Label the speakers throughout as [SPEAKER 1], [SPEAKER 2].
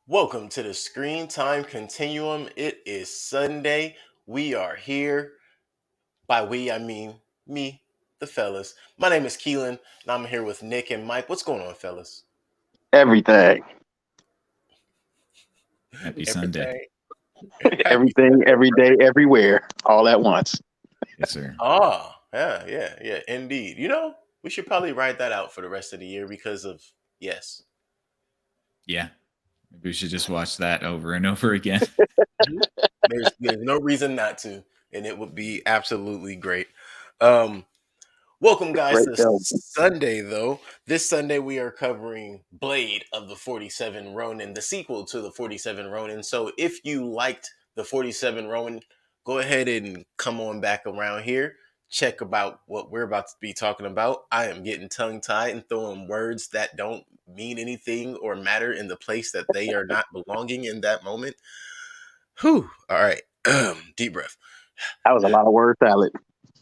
[SPEAKER 1] Welcome to the Screen Time Continuum. It is Sunday. We are here. By we, I mean me, the fellas. My name is Keelan, and I'm here with Nick and Mike. What's going on, fellas?
[SPEAKER 2] Everything,
[SPEAKER 3] Happy Sunday.
[SPEAKER 1] Everything. Happy
[SPEAKER 2] everything,
[SPEAKER 1] Sunday,
[SPEAKER 2] every
[SPEAKER 1] bro.
[SPEAKER 2] day, everywhere, all at once.
[SPEAKER 3] Yes, sir.
[SPEAKER 1] Yeah, indeed. We should probably write that out for the rest of the year because of, yes.
[SPEAKER 3] Yeah. Maybe we should just watch that over and over again.
[SPEAKER 1] Mhm. There's no reason not to, and it would be absolutely great. Um, Welcome, guys,
[SPEAKER 2] Great
[SPEAKER 1] to
[SPEAKER 2] film.
[SPEAKER 1] Sunday, though. This Sunday, we are covering Blade of the 47 Ronin, the sequel to the 47 Ronin. So, if you liked the 47 Ronin, go ahead and come on back around here. Check about what we're about to be talking about. I am getting tongue tied and throwing words that don't mean anything or matter in the place that they are not belonging in that moment. Whew. All right. Deep breath.
[SPEAKER 2] That was a lot of word salad.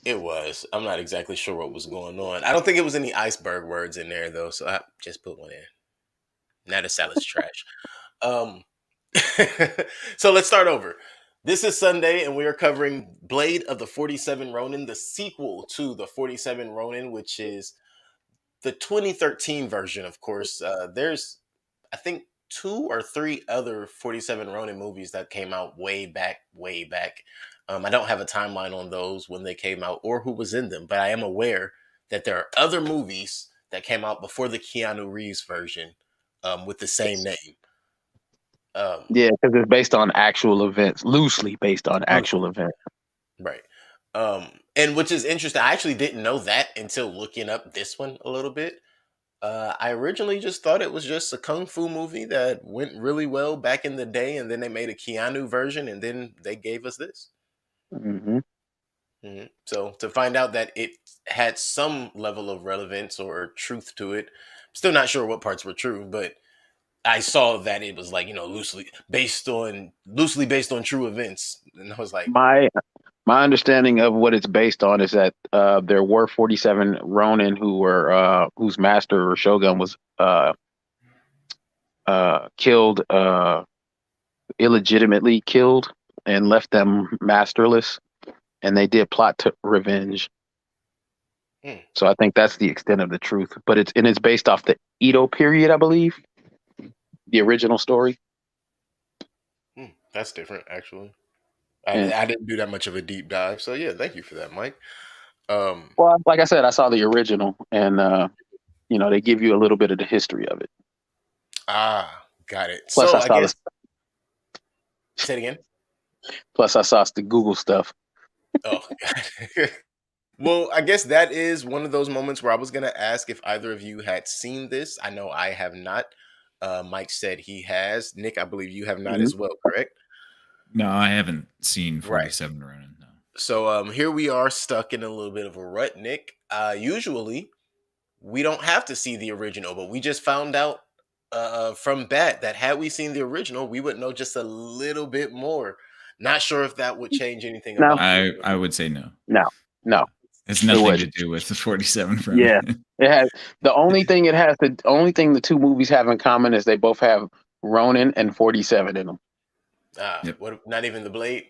[SPEAKER 1] It was. I'm not exactly sure what was going on. I don't think it was any iceberg words in there though, so I just put one in. Now the salad's trash. Um, so let's start over. This is Sunday, and we are covering Blade of the 47 Ronin, the sequel to the 47 Ronin, which is the 2013 version, of course. There's, I think, two or three other 47 Ronin movies that came out way back, way back. I don't have a timeline on those when they came out or who was in them, but I am aware that there are other movies that came out before the Keanu Reeves version with the same name. Um,
[SPEAKER 2] Yeah, because it's based on actual events, loosely based on actual events.
[SPEAKER 1] right. And which is interesting. I actually didn't know that until looking up this one a little bit. I originally just thought it was just a kung fu movie that went really well back in the day, and then they made a Keanu version, and then they gave us this.
[SPEAKER 2] Hmm.
[SPEAKER 1] So to find out that it had some level of relevance or truth to it, still not sure what parts were true, but I saw that it was like loosely based on true events, and I was like,
[SPEAKER 2] My my understanding of what it's based on is that there were 47 Ronin who were whose master or shogun was killed, illegitimately killed, and left them masterless, and they did plot to revenge.
[SPEAKER 1] hmm,
[SPEAKER 2] So I think that's the extent of the truth. But it's based off the Edo period, I believe, the original story.
[SPEAKER 1] that's different actually.
[SPEAKER 2] And
[SPEAKER 1] I didn't do that much of a deep dive, so yeah, thank you for that, Mike. Um,
[SPEAKER 2] well, like I said, I saw the original, and they give you a little bit of the history of it.
[SPEAKER 1] got it.
[SPEAKER 2] Plus,
[SPEAKER 1] So
[SPEAKER 2] I
[SPEAKER 1] I
[SPEAKER 2] saw the
[SPEAKER 1] guess say it again.
[SPEAKER 2] plus I saw the Google stuff.
[SPEAKER 1] Oh, well, I guess that is one of those moments where I was going to ask if either of you had seen this. I know I have not. Mike said he has. Nick, I believe you have not
[SPEAKER 2] Mhm.
[SPEAKER 1] as well, correct?
[SPEAKER 3] No, I haven't seen
[SPEAKER 1] Right.
[SPEAKER 3] 47 Ronin. No.
[SPEAKER 1] So here we are stuck in a little bit of a rut, Nick. Usually we don't have to see the original, but we just found out from Bat that had we seen the original, we would know just a little bit more. Not sure if that would change anything
[SPEAKER 2] No,
[SPEAKER 1] about the
[SPEAKER 3] I
[SPEAKER 1] original.
[SPEAKER 3] would say no.
[SPEAKER 2] no, no,
[SPEAKER 3] It's
[SPEAKER 2] it
[SPEAKER 3] nothing to
[SPEAKER 2] wouldn't.
[SPEAKER 3] do with the 47
[SPEAKER 2] Yeah,
[SPEAKER 3] Ronin.
[SPEAKER 2] it has the only thing the two movies have in common is they both have Ronin and 47 in them.
[SPEAKER 3] Yep.
[SPEAKER 1] What? Not even the blade.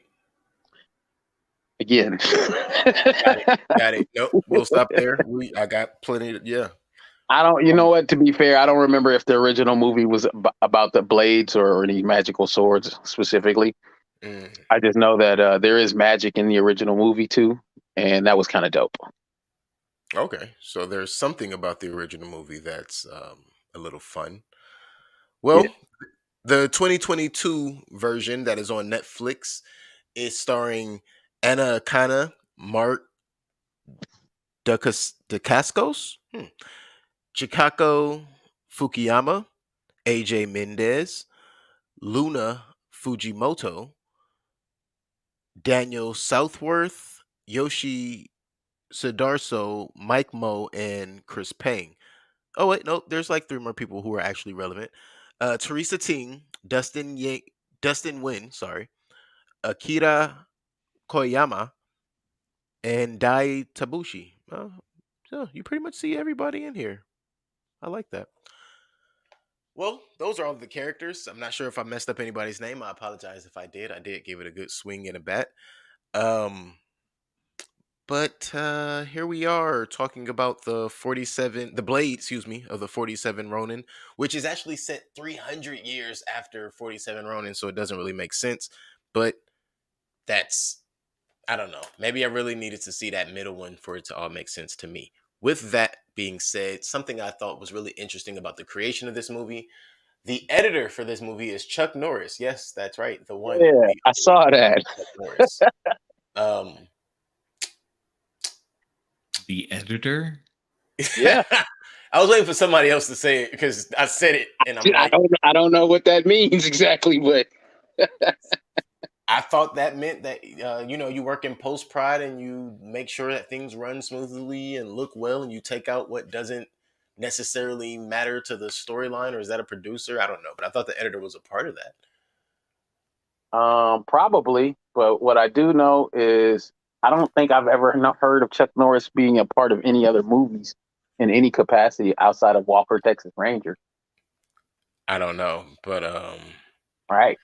[SPEAKER 2] Again,
[SPEAKER 1] Got it. Got it. Nope. We'll stop there. I got plenty. Yeah.
[SPEAKER 2] I don't. You know
[SPEAKER 1] Um,
[SPEAKER 2] what? To be fair, I don't remember if the original movie was about the blades or any magical swords specifically.
[SPEAKER 1] mm,
[SPEAKER 2] I just know that there is magic in the original movie too, and that was kind of dope.
[SPEAKER 1] okay. So there's something about the original movie that's a little fun.
[SPEAKER 2] Yeah.
[SPEAKER 1] Well, the 2022 version that is on Netflix is starring Anna Kana, Mark Dacascos, Chikako Fukuyama, AJ Mendez, Luna Fujimoto, Daniel Southworth, Yoshi Sidarso, Mike Moe, and Chris Payne. Oh wait, no, there's like three more people who are actually relevant. Teresa Ting, Dustin Wynn, sorry, Akira Koyama, and Dai Tabushi. So you pretty much see everybody in here. I like that. Well, those are all the characters. I'm not sure if I messed up anybody's name. I apologize if I did. I did give it a good swing and a bat. Um, but here we are talking about the 47, the blade, excuse me, of the 47 Ronin, which is actually set 300 years after 47 Ronin, so it doesn't really make sense. But that's, I don't know. Maybe I really needed to see that middle one for it to all make sense to me. With that being said, something I thought was really interesting about the creation of this movie, the editor for this movie is Chuck Norris. Yes, that's right. The one,
[SPEAKER 2] Yeah,
[SPEAKER 1] the
[SPEAKER 2] I
[SPEAKER 1] only
[SPEAKER 2] saw that.
[SPEAKER 1] Chuck Norris. Um,
[SPEAKER 3] The editor?
[SPEAKER 2] Yeah,
[SPEAKER 1] I was waiting for somebody else to say it because I said it and I'm like,
[SPEAKER 2] I don't know what that means exactly, but
[SPEAKER 1] I thought that meant that you work in post prod and you make sure that things run smoothly and look well, and you take out what doesn't necessarily matter to the storyline. Or is that a producer? I don't know, but I thought the editor was a part of that.
[SPEAKER 2] probably. But what I do know is I don't think I've ever heard of Chuck Norris being a part of any other movies in any capacity outside of Walker, Texas Ranger.
[SPEAKER 1] I don't know, but
[SPEAKER 2] Right.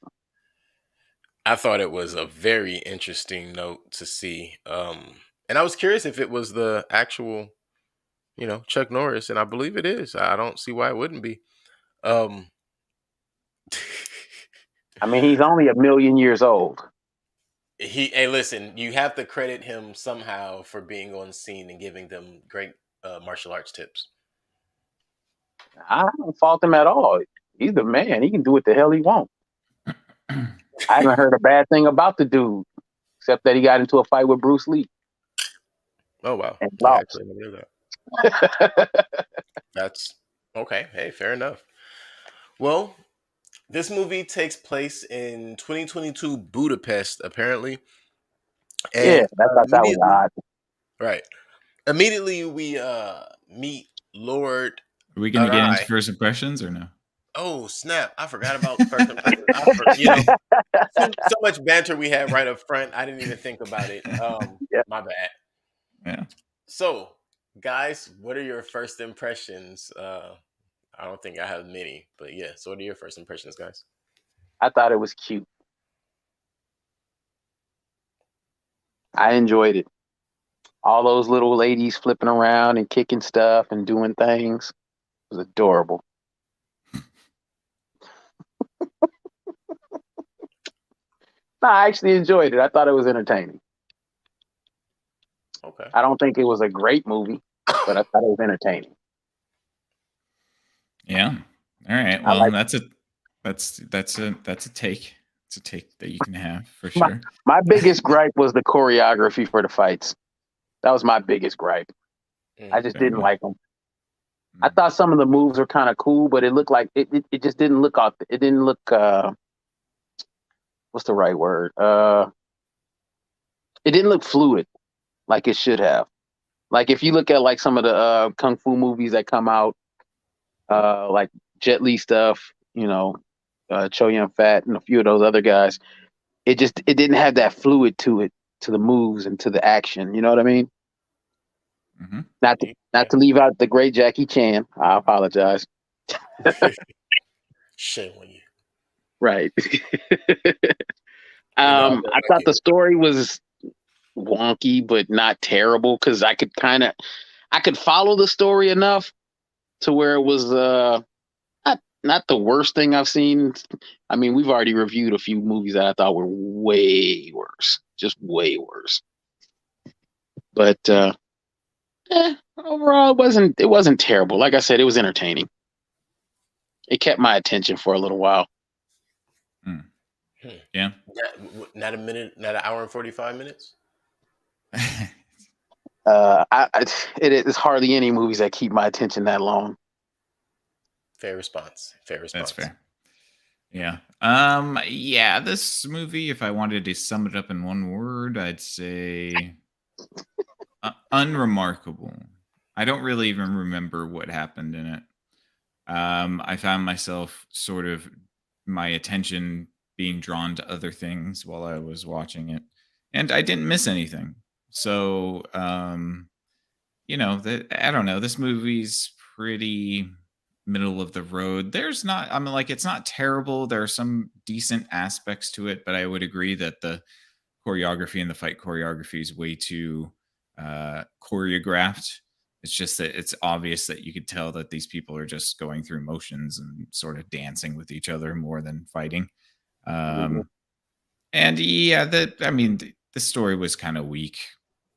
[SPEAKER 1] I thought it was a very interesting note to see. And I was curious if it was the actual, Chuck Norris, and I believe it is. I don't see why it wouldn't be. Um,
[SPEAKER 2] I mean, he's only a million years old.
[SPEAKER 1] hey, listen, you have to credit him somehow for being on scene and giving them great martial arts tips.
[SPEAKER 2] I don't fault him at all. He's the man. He can do what the hell he wants. I haven't heard a bad thing about the dude, except that he got into a fight with Bruce Lee
[SPEAKER 1] Oh wow,
[SPEAKER 2] and
[SPEAKER 1] I
[SPEAKER 2] lost.
[SPEAKER 1] actually never knew that. That's okay. Hey, fair enough. Well, this movie takes place in 2022 Budapest, apparently,
[SPEAKER 2] Yeah,
[SPEAKER 1] and
[SPEAKER 2] I thought that was
[SPEAKER 1] immediately,
[SPEAKER 2] odd.
[SPEAKER 1] right, immediately we meet Lord
[SPEAKER 3] Are we going to get into
[SPEAKER 1] Arai.
[SPEAKER 3] first impressions or no?
[SPEAKER 1] Oh snap! I forgot about first impressions. So much banter we had right up front. I didn't even think about it.
[SPEAKER 2] Yeah.
[SPEAKER 1] My bad.
[SPEAKER 3] Yeah.
[SPEAKER 1] So, guys, what are your first impressions? I don't think I have many, but yeah. So, what are your first impressions, guys?
[SPEAKER 2] I thought it was cute. I enjoyed it. All those little ladies flipping around and kicking stuff and doing things. It was adorable. No, I actually enjoyed it. I thought it was entertaining.
[SPEAKER 1] Okay.
[SPEAKER 2] I don't think it was a great movie, but I thought it was entertaining.
[SPEAKER 3] Yeah. All right.
[SPEAKER 2] I
[SPEAKER 3] Well,
[SPEAKER 2] like
[SPEAKER 3] that's a take. It's a take that you can have for
[SPEAKER 2] my
[SPEAKER 3] sure.
[SPEAKER 2] my biggest gripe was the choreography for the fights. That was my biggest gripe. I just
[SPEAKER 3] Fair
[SPEAKER 2] didn't
[SPEAKER 3] enough.
[SPEAKER 2] like them. I thought some of the moves were kind of cool, but it looked like it just didn't look off. It didn't look what's the right word? It didn't look fluid like it should have. Like if you look at like some of the kung fu movies that come out, like Jet Li stuff, Cho Yun Fat and a few of those other guys, it didn't have that fluid to it, to the moves and to the action. You know what I mean?
[SPEAKER 3] Mm-hmm.
[SPEAKER 2] Not to leave out the great Jackie Chan. I apologize.
[SPEAKER 1] Shame on you.
[SPEAKER 2] Right.
[SPEAKER 1] No,
[SPEAKER 2] I
[SPEAKER 1] thank
[SPEAKER 2] thought
[SPEAKER 1] you.
[SPEAKER 2] the story was wonky, but not terrible because I could follow the story enough to where it was not the worst thing I've seen. I mean, we've already reviewed a few movies that I thought were way worse, just way worse. But overall, it wasn't terrible. Like I said, it was entertaining. It kept my attention for a little while.
[SPEAKER 3] Hmm.
[SPEAKER 1] Hmm.
[SPEAKER 3] Yeah.
[SPEAKER 1] Not a minute, not an hour and 45 minutes.
[SPEAKER 2] It's hardly any movies that keep my attention that long.
[SPEAKER 1] Fair response. Fair
[SPEAKER 3] That's
[SPEAKER 1] response.
[SPEAKER 3] fair. Yeah. Yeah, this movie, if I wanted to sum it up in one word, I'd say unremarkable. I don't really even remember what happened in it. I found myself sort of my attention being drawn to other things while I was watching it, and I didn't miss anything. So, I don't know. This movie's pretty middle of the road. There's not, I mean, like, it's not terrible. There are some decent aspects to it, but I would agree that the choreography and the fight choreography is way too choreographed. It's just that it's obvious that you could tell that these people are just going through motions and sort of dancing with each other more than fighting.
[SPEAKER 2] Mhm.
[SPEAKER 3] Um, and yeah, I mean, the story was kind of weak.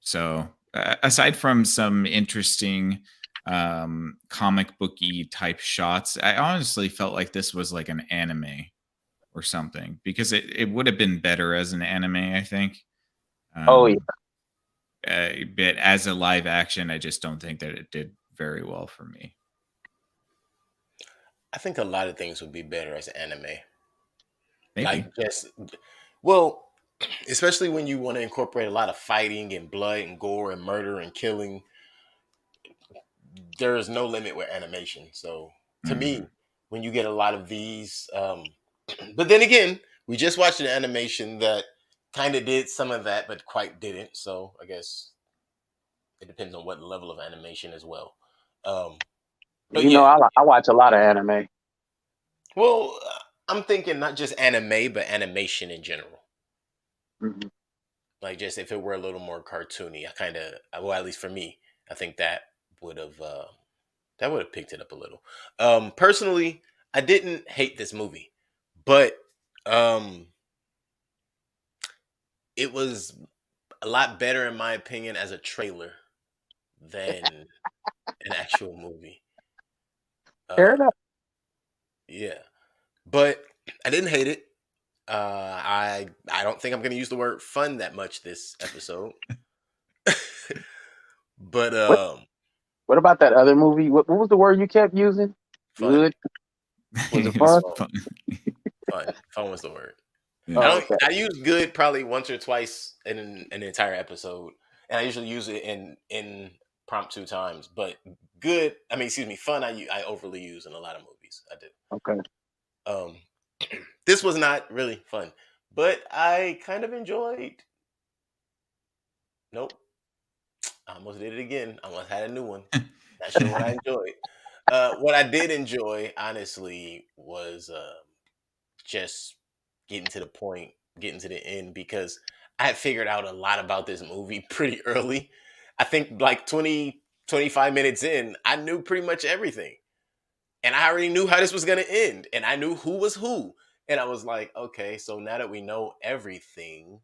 [SPEAKER 3] So aside from some interesting comic booky type shots, I honestly felt like this was like an anime or something because it would have been better as an anime, I think.
[SPEAKER 2] Oh yeah.
[SPEAKER 3] Um, but as a live action, I just don't think that it did very well for me.
[SPEAKER 1] I think a lot of things would be better as anime. Like
[SPEAKER 3] Maybe.
[SPEAKER 1] just well, especially when you want to incorporate a lot of fighting and blood and gore and murder and killing. There is no limit with animation. So to me,
[SPEAKER 3] Mhm.
[SPEAKER 1] when you get a lot of these, but then again, we just watched an animation that kind of did some of that, but quite didn't. So I guess it depends on what level of animation as well. Um, but
[SPEAKER 2] You know,
[SPEAKER 1] yeah,
[SPEAKER 2] I watch a lot of anime.
[SPEAKER 1] well, I'm thinking not just anime, but animation in general.
[SPEAKER 2] Mhm.
[SPEAKER 1] Like just if it were a little more cartoony, I kind of, well, at least for me, I think would have that would have picked it up a little. Personally, I didn't hate this movie, but um, it was a lot better in my opinion as a trailer than an actual movie.
[SPEAKER 2] Fair
[SPEAKER 1] Uh,
[SPEAKER 2] enough.
[SPEAKER 1] yeah, but I didn't hate it. I don't think I'm going to use the word fun that much this episode, but
[SPEAKER 2] What What about that other movie? What was the word you kept using?
[SPEAKER 1] fun,
[SPEAKER 2] Good. Was it
[SPEAKER 3] It was
[SPEAKER 2] fun?
[SPEAKER 1] fun,
[SPEAKER 3] fun.
[SPEAKER 1] fun was the word. I
[SPEAKER 3] Yeah.
[SPEAKER 2] Oh,
[SPEAKER 1] don't.
[SPEAKER 2] okay.
[SPEAKER 1] I use good probably once or twice in an entire episode, and I usually use it in promptu times. But good. I mean, excuse me. Fun. I overly use in a lot of movies. I do.
[SPEAKER 2] Okay.
[SPEAKER 1] Um, this was not really fun, but I kind of enjoyed. Nope. I almost did it again. I almost had a new one. Not sure what I enjoyed. What I did enjoy, honestly, was just getting to the point, getting to the end because I had figured out a lot about this movie pretty early. I think like 20, 25 minutes in, I knew pretty much everything. And I already knew how this was going to end. And I knew who was who. And I was like, okay, so now that we know everything,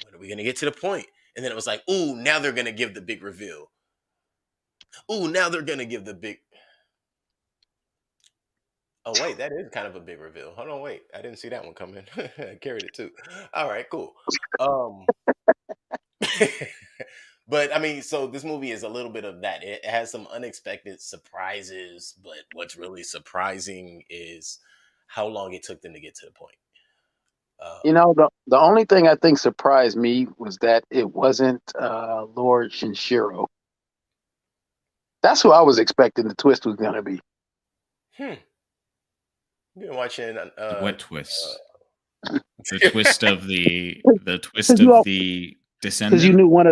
[SPEAKER 1] when are we going to get to the point? And then it was like, ooh, now they're going to give the big reveal. Ooh, now they're going to give the big. Oh wait, that is kind of a big reveal. Hold on, wait, I didn't see that one coming. I carried it too. All right, cool. Um, but I mean, so this movie is a little bit of that. It has some unexpected surprises, but what's really surprising is how long it took them to get to the point.
[SPEAKER 2] You
[SPEAKER 1] Um,
[SPEAKER 2] know, the only thing I think surprised me was that it wasn't Lord Shinshiro. That's who I was expecting the twist was gonna be.
[SPEAKER 1] hmm. Been watching.
[SPEAKER 3] What twist? The twist of
[SPEAKER 2] Because you
[SPEAKER 3] the
[SPEAKER 2] because
[SPEAKER 3] descendant?
[SPEAKER 2] you knew one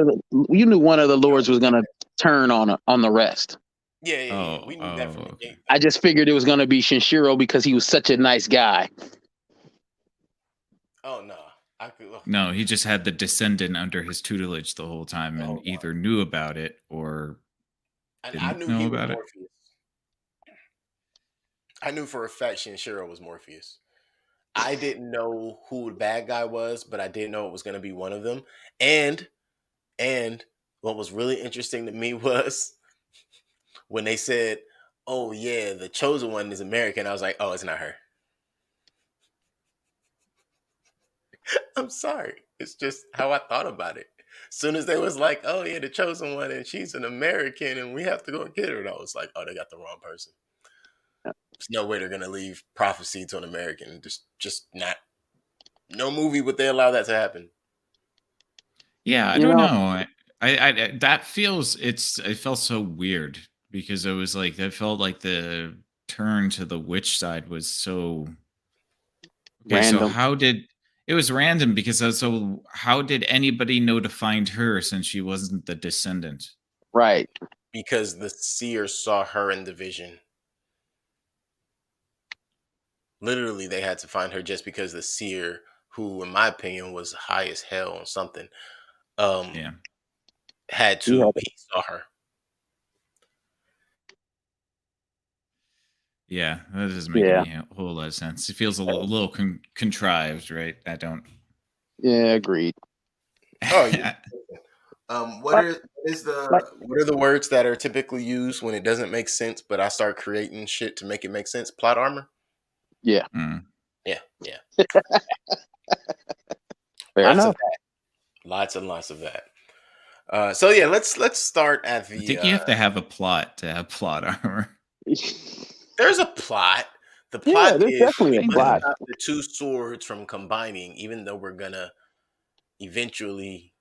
[SPEAKER 2] of the lords was gonna turn on the rest.
[SPEAKER 1] Yeah.
[SPEAKER 3] Oh,
[SPEAKER 1] We knew that
[SPEAKER 3] oh,
[SPEAKER 1] from the
[SPEAKER 3] okay.
[SPEAKER 1] gate.
[SPEAKER 2] I just figured it was gonna be Shinshiro because he was such a nice guy.
[SPEAKER 1] Oh no, I could. Oh,
[SPEAKER 3] No, he just had the descendant under his tutelage the whole time and
[SPEAKER 1] no.
[SPEAKER 3] either knew about it or
[SPEAKER 1] And I
[SPEAKER 3] didn't
[SPEAKER 1] knew
[SPEAKER 3] know
[SPEAKER 1] he was
[SPEAKER 3] about it.
[SPEAKER 1] Morpheus. I knew for a fact Shinshiro was Morpheus. I didn't know who the bad guy was, but I did know it was going to be one of them. And and what was really interesting to me was when they said, "Oh yeah, the chosen one is American." I was like, "Oh, it's not her." I'm sorry. It's just how I thought about it. As soon as they was like, "Oh yeah, the chosen one, and she's an American, and we have to go and get her," and I was like, "Oh, they got the wrong person. There's no way they're gonna leave prophecy to an American. Just not. No movie would they allow that to happen."
[SPEAKER 3] Yeah, I
[SPEAKER 2] You
[SPEAKER 3] don't
[SPEAKER 2] know,
[SPEAKER 3] know. That feels it felt so weird because it was like that felt like the turn to the witch side was so okay. So
[SPEAKER 2] random,
[SPEAKER 3] how did it was random because so how did anybody know to find her since she wasn't the descendant?
[SPEAKER 2] right?
[SPEAKER 1] Because the seer saw her in the vision. Literally, they had to find her just because the seer, who in my opinion was high as hell on something, um,
[SPEAKER 3] Yeah.
[SPEAKER 2] Yeah,
[SPEAKER 1] he saw her.
[SPEAKER 3] Yeah, that doesn't make
[SPEAKER 2] yeah,
[SPEAKER 3] any whole lot of sense. It feels a little contrived, right? I don't.
[SPEAKER 2] yeah. Agreed.
[SPEAKER 1] Oh yeah.
[SPEAKER 2] Like, like,
[SPEAKER 1] What are the words that are typically used when it doesn't make sense, but I start creating shit to make it make sense? Plot armor.
[SPEAKER 2] yeah.
[SPEAKER 3] Mm.
[SPEAKER 1] Yeah, yeah.
[SPEAKER 2] Fair
[SPEAKER 1] Lots of
[SPEAKER 2] enough.
[SPEAKER 1] that. Lots and lots of that. So yeah, let's start at
[SPEAKER 3] I
[SPEAKER 1] the.
[SPEAKER 3] think you have to have a plot to have plot armor.
[SPEAKER 1] There's a plot. The
[SPEAKER 2] Yeah,
[SPEAKER 1] plot
[SPEAKER 2] there's
[SPEAKER 1] is
[SPEAKER 2] definitely
[SPEAKER 1] we
[SPEAKER 2] a
[SPEAKER 1] must
[SPEAKER 3] Kinda.
[SPEAKER 2] plot.
[SPEAKER 1] stop the two swords from combining, even though we're gonna eventually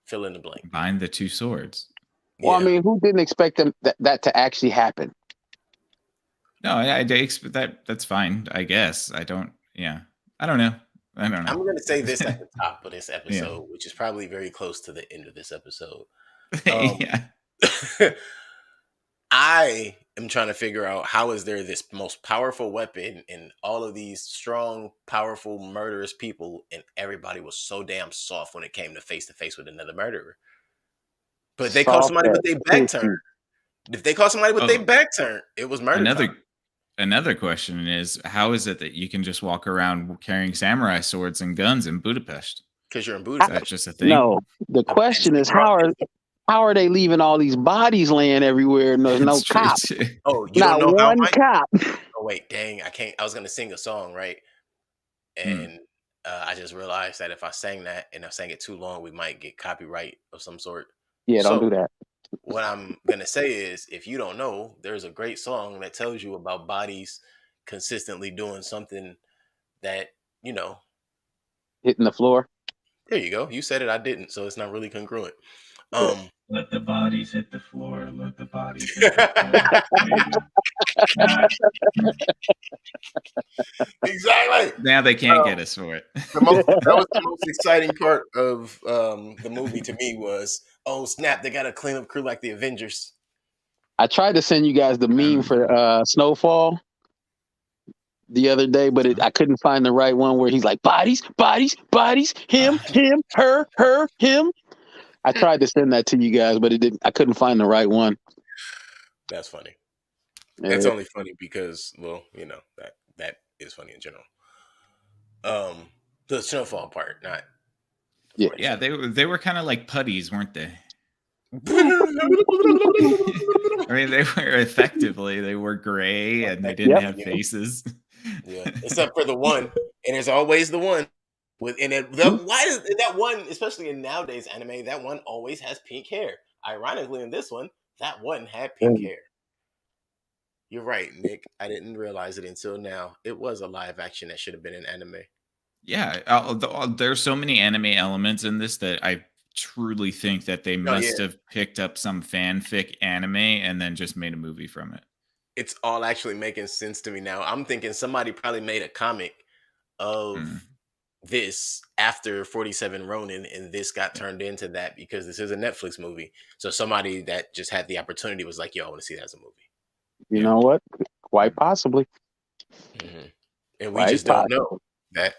[SPEAKER 1] fill in the blank.
[SPEAKER 3] Combine the two swords.
[SPEAKER 2] Well, I
[SPEAKER 1] Yeah.
[SPEAKER 2] mean, who didn't expect that to actually happen?
[SPEAKER 3] No, I expect that. That's fine, I guess. I don't. Yeah, I don't know. I don't
[SPEAKER 1] I'm gonna say this
[SPEAKER 3] know.
[SPEAKER 1] at the top of this
[SPEAKER 3] Yeah,
[SPEAKER 1] episode, which is probably very close to the end of this episode. Um,
[SPEAKER 3] yeah.
[SPEAKER 1] I am trying to figure out how is there this most powerful weapon in all of these strong, powerful, murderous people, and everybody was so damn soft when it came to face with another murderer. But if they caught
[SPEAKER 2] Soft
[SPEAKER 1] somebody
[SPEAKER 2] as
[SPEAKER 1] with their back turned.
[SPEAKER 2] pussy.
[SPEAKER 1] If they caught somebody with their
[SPEAKER 3] Oh,
[SPEAKER 1] back turned, it was murder time
[SPEAKER 3] another another question is, how is it that you can just walk around carrying samurai swords and guns in Budapest?
[SPEAKER 1] because you're in
[SPEAKER 3] Is that
[SPEAKER 1] Budapest.
[SPEAKER 3] just a thing?
[SPEAKER 2] No, the
[SPEAKER 1] The
[SPEAKER 2] question
[SPEAKER 1] Pepsi
[SPEAKER 2] is
[SPEAKER 1] brought
[SPEAKER 2] how are they leaving all these bodies laying everywhere and there's no
[SPEAKER 3] That's true
[SPEAKER 2] cops?
[SPEAKER 3] too.
[SPEAKER 1] Oh, you don't
[SPEAKER 2] Not
[SPEAKER 1] know how,
[SPEAKER 2] one
[SPEAKER 1] Mike?
[SPEAKER 2] cop.
[SPEAKER 1] Oh wait, dang, I can't. I was gonna sing a song, right?
[SPEAKER 3] Hmm.
[SPEAKER 1] And I just realized that if I sang that and I sang it too long, we might get copyright of some sort.
[SPEAKER 2] Yeah, don't do
[SPEAKER 1] So
[SPEAKER 2] that.
[SPEAKER 1] what I'm gonna say is, if you don't know, there's a great song that tells you about bodies consistently doing something that you know.
[SPEAKER 2] Hitting the floor.
[SPEAKER 1] There you go. You said it. I didn't, so it's not really congruent.
[SPEAKER 2] Yeah.
[SPEAKER 4] Let the bodies hit the floor. Let the bodies hit the floor.
[SPEAKER 1] Exactly.
[SPEAKER 3] Now they can't get us for it.
[SPEAKER 1] That was the most exciting part of the movie to me was, oh snap, they got a cleanup crew like the Avengers.
[SPEAKER 2] I tried to send you guys the meme for Snowfall the other day, but I couldn't find the right one where he's like bodies, bodies, bodies, him, him, her, him. I tried to send that to you guys, but it didn't. I couldn't find the right one.
[SPEAKER 1] That's funny.
[SPEAKER 2] Yeah.
[SPEAKER 1] That's only funny because, well, that is funny in general. The snowfall part, not.
[SPEAKER 2] Yeah.
[SPEAKER 3] Yeah, they were kind of like putties, weren't they? I mean, they were effectively they were gray and they didn't have faces.
[SPEAKER 1] Yeah, except for the one, and there's always the one with and it. Why does that one, especially in nowadays anime, that one always has pink hair? Ironically, in this one, that one had pink hair. You're right, Nick. I didn't realize it until now. It was a live action that should have been an anime.
[SPEAKER 3] Yeah, there's so many anime elements in this that I truly think that they must have picked up some fanfic anime and then just made a movie from it.
[SPEAKER 1] It's all actually making sense to me now. I'm thinking somebody probably made a comic of this after 47 Ronin, and this got turned into that because this is a Netflix movie. So somebody that just had the opportunity was like, yo, I want to see that as a movie.
[SPEAKER 2] You know what? Quite possibly.
[SPEAKER 1] Mm-hmm. And we just don't know that,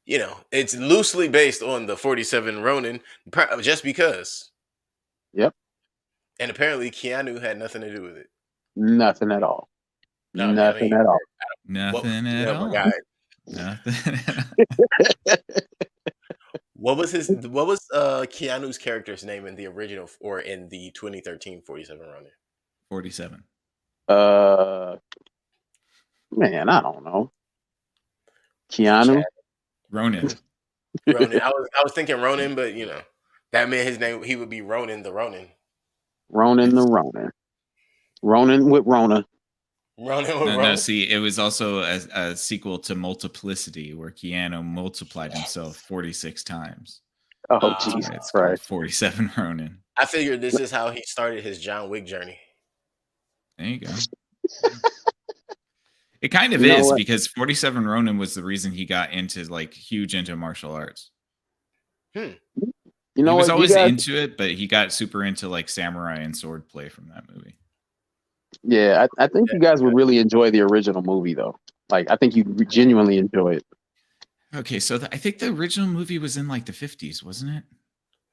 [SPEAKER 1] it's loosely based on the 47 Ronin just because.
[SPEAKER 2] Yep.
[SPEAKER 1] And apparently Keanu had nothing to do with it.
[SPEAKER 2] Nothing at all.
[SPEAKER 1] No,
[SPEAKER 2] Nothing at all.
[SPEAKER 3] Nothing at all. Nothing.
[SPEAKER 1] What was Keanu's character's name in the original or in the 2013 47 Ronin?
[SPEAKER 3] 47.
[SPEAKER 2] Man, I don't know. Keanu.
[SPEAKER 3] Ronin.
[SPEAKER 1] Ronin. I was thinking Ronin, but that meant his name. He would be Ronin the Ronin.
[SPEAKER 2] Ronin the Ronin. Ronin with Rona.
[SPEAKER 1] Ronin with Ronin.
[SPEAKER 3] No. See, it was also a sequel to Multiplicity, where Keanu multiplied himself 46 times.
[SPEAKER 2] Oh, Jesus
[SPEAKER 3] it's
[SPEAKER 2] Christ.
[SPEAKER 3] called 47 Ronin.
[SPEAKER 1] I figured this is how he started his John Wick journey.
[SPEAKER 3] There you go. It kind of is because 47 Ronin was the reason he got into huge into martial arts.
[SPEAKER 2] You know,
[SPEAKER 3] he was
[SPEAKER 2] what,
[SPEAKER 3] always into it, but he got super into samurai and sword play from that movie.
[SPEAKER 2] Yeah, I think you guys would really enjoy the original movie though. Like, I think you genuinely enjoy it.
[SPEAKER 3] Okay, so I think the original movie was in like the 50s, wasn't it?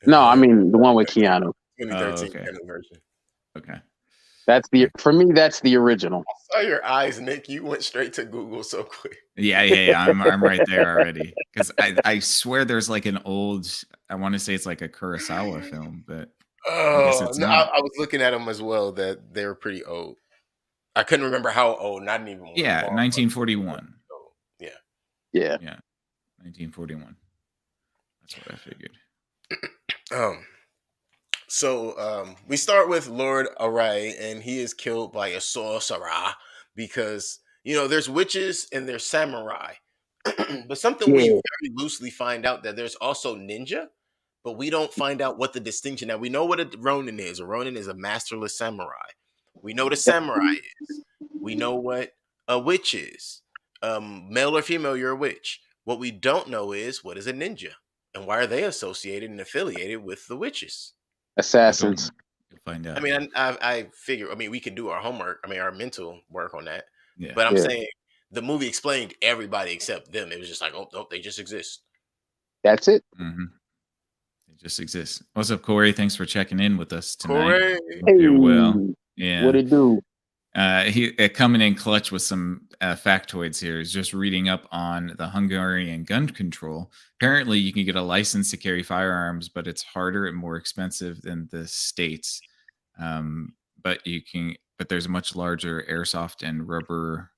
[SPEAKER 2] No, I
[SPEAKER 1] Uh,
[SPEAKER 2] mean the one with Keanu.
[SPEAKER 1] 2013
[SPEAKER 3] okay.
[SPEAKER 1] canon version.
[SPEAKER 3] Okay.
[SPEAKER 2] That's for me. That's the original.
[SPEAKER 1] I saw your eyes, Nick. You went straight to Google so quick.
[SPEAKER 3] Yeah. I'm right there already. Because I swear there's like an old, I want to say it's like a Kurosawa film, but I guess
[SPEAKER 1] Oh,
[SPEAKER 3] it's
[SPEAKER 1] no,
[SPEAKER 3] not.
[SPEAKER 1] I was looking at them as well. That they were pretty old. I couldn't remember how old. Not even when
[SPEAKER 3] Yeah,
[SPEAKER 1] Paul.
[SPEAKER 3] 1941.
[SPEAKER 1] Yeah.
[SPEAKER 2] Yeah.
[SPEAKER 3] Yeah, 1941. That's what I figured.
[SPEAKER 1] Um. So we start with Lord Arai, and he is killed by a sorcerer because there's witches and there's samurai, but something we
[SPEAKER 2] Yeah.
[SPEAKER 1] very loosely find out that there's also ninja, but we don't find out what the distinction. Now we know what a Ronin is. A Ronin is a masterless samurai. We know what a samurai is. We know what a witch is. Male or female, you're a witch. What we don't know is what is a ninja, and why are they associated and affiliated with the witches.
[SPEAKER 3] You'll go.
[SPEAKER 2] Assassins.
[SPEAKER 3] You'll find
[SPEAKER 1] I
[SPEAKER 3] out.
[SPEAKER 1] mean, I figure. I mean, we could do our homework. I mean, our mental work on that.
[SPEAKER 3] Yeah.
[SPEAKER 1] But I'm
[SPEAKER 2] Yeah.
[SPEAKER 1] saying the movie explained everybody except them. It was just like, oh, no, they just exist.
[SPEAKER 2] That's it.
[SPEAKER 3] Mm-hmm. It just exists. What's up, Corey? Thanks for checking in with us tonight.
[SPEAKER 1] Corey.
[SPEAKER 3] Hope you're well.
[SPEAKER 2] Hey,
[SPEAKER 3] Yeah.
[SPEAKER 2] what it do?
[SPEAKER 3] He coming in clutch with some factoids here. Is just reading up on the Hungarian gun control. Apparently, you can get a license to carry firearms, but it's harder and more expensive than the states. But there's much larger airsoft and rubber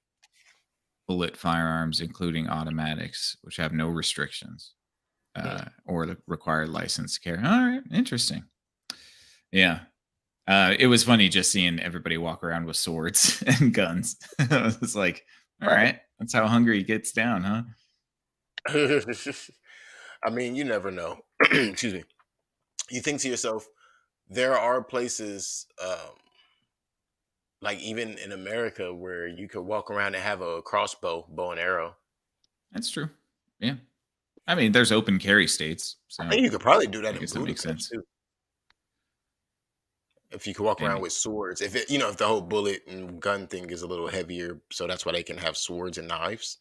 [SPEAKER 3] bullet firearms, including automatics, which have no restrictions or the required license to carry. All right, interesting. Yeah. It was funny just seeing everybody walk around with swords and guns. I was like, all right, that's how Hungary gets down, huh?
[SPEAKER 1] I mean, you never know. Excuse me. You think to yourself, there are places, like even in America, where you could walk around and have a crossbow, bow and arrow.
[SPEAKER 3] That's true. Yeah. I mean, there's open carry states. So
[SPEAKER 1] I think you could probably do that
[SPEAKER 3] I
[SPEAKER 1] in
[SPEAKER 3] guess that makes
[SPEAKER 1] Budapest
[SPEAKER 3] sense.
[SPEAKER 1] too. If you could walk around
[SPEAKER 3] Maybe.
[SPEAKER 1] with swords, if the whole bullet and gun thing is a little heavier, so that's why they can have swords and knives.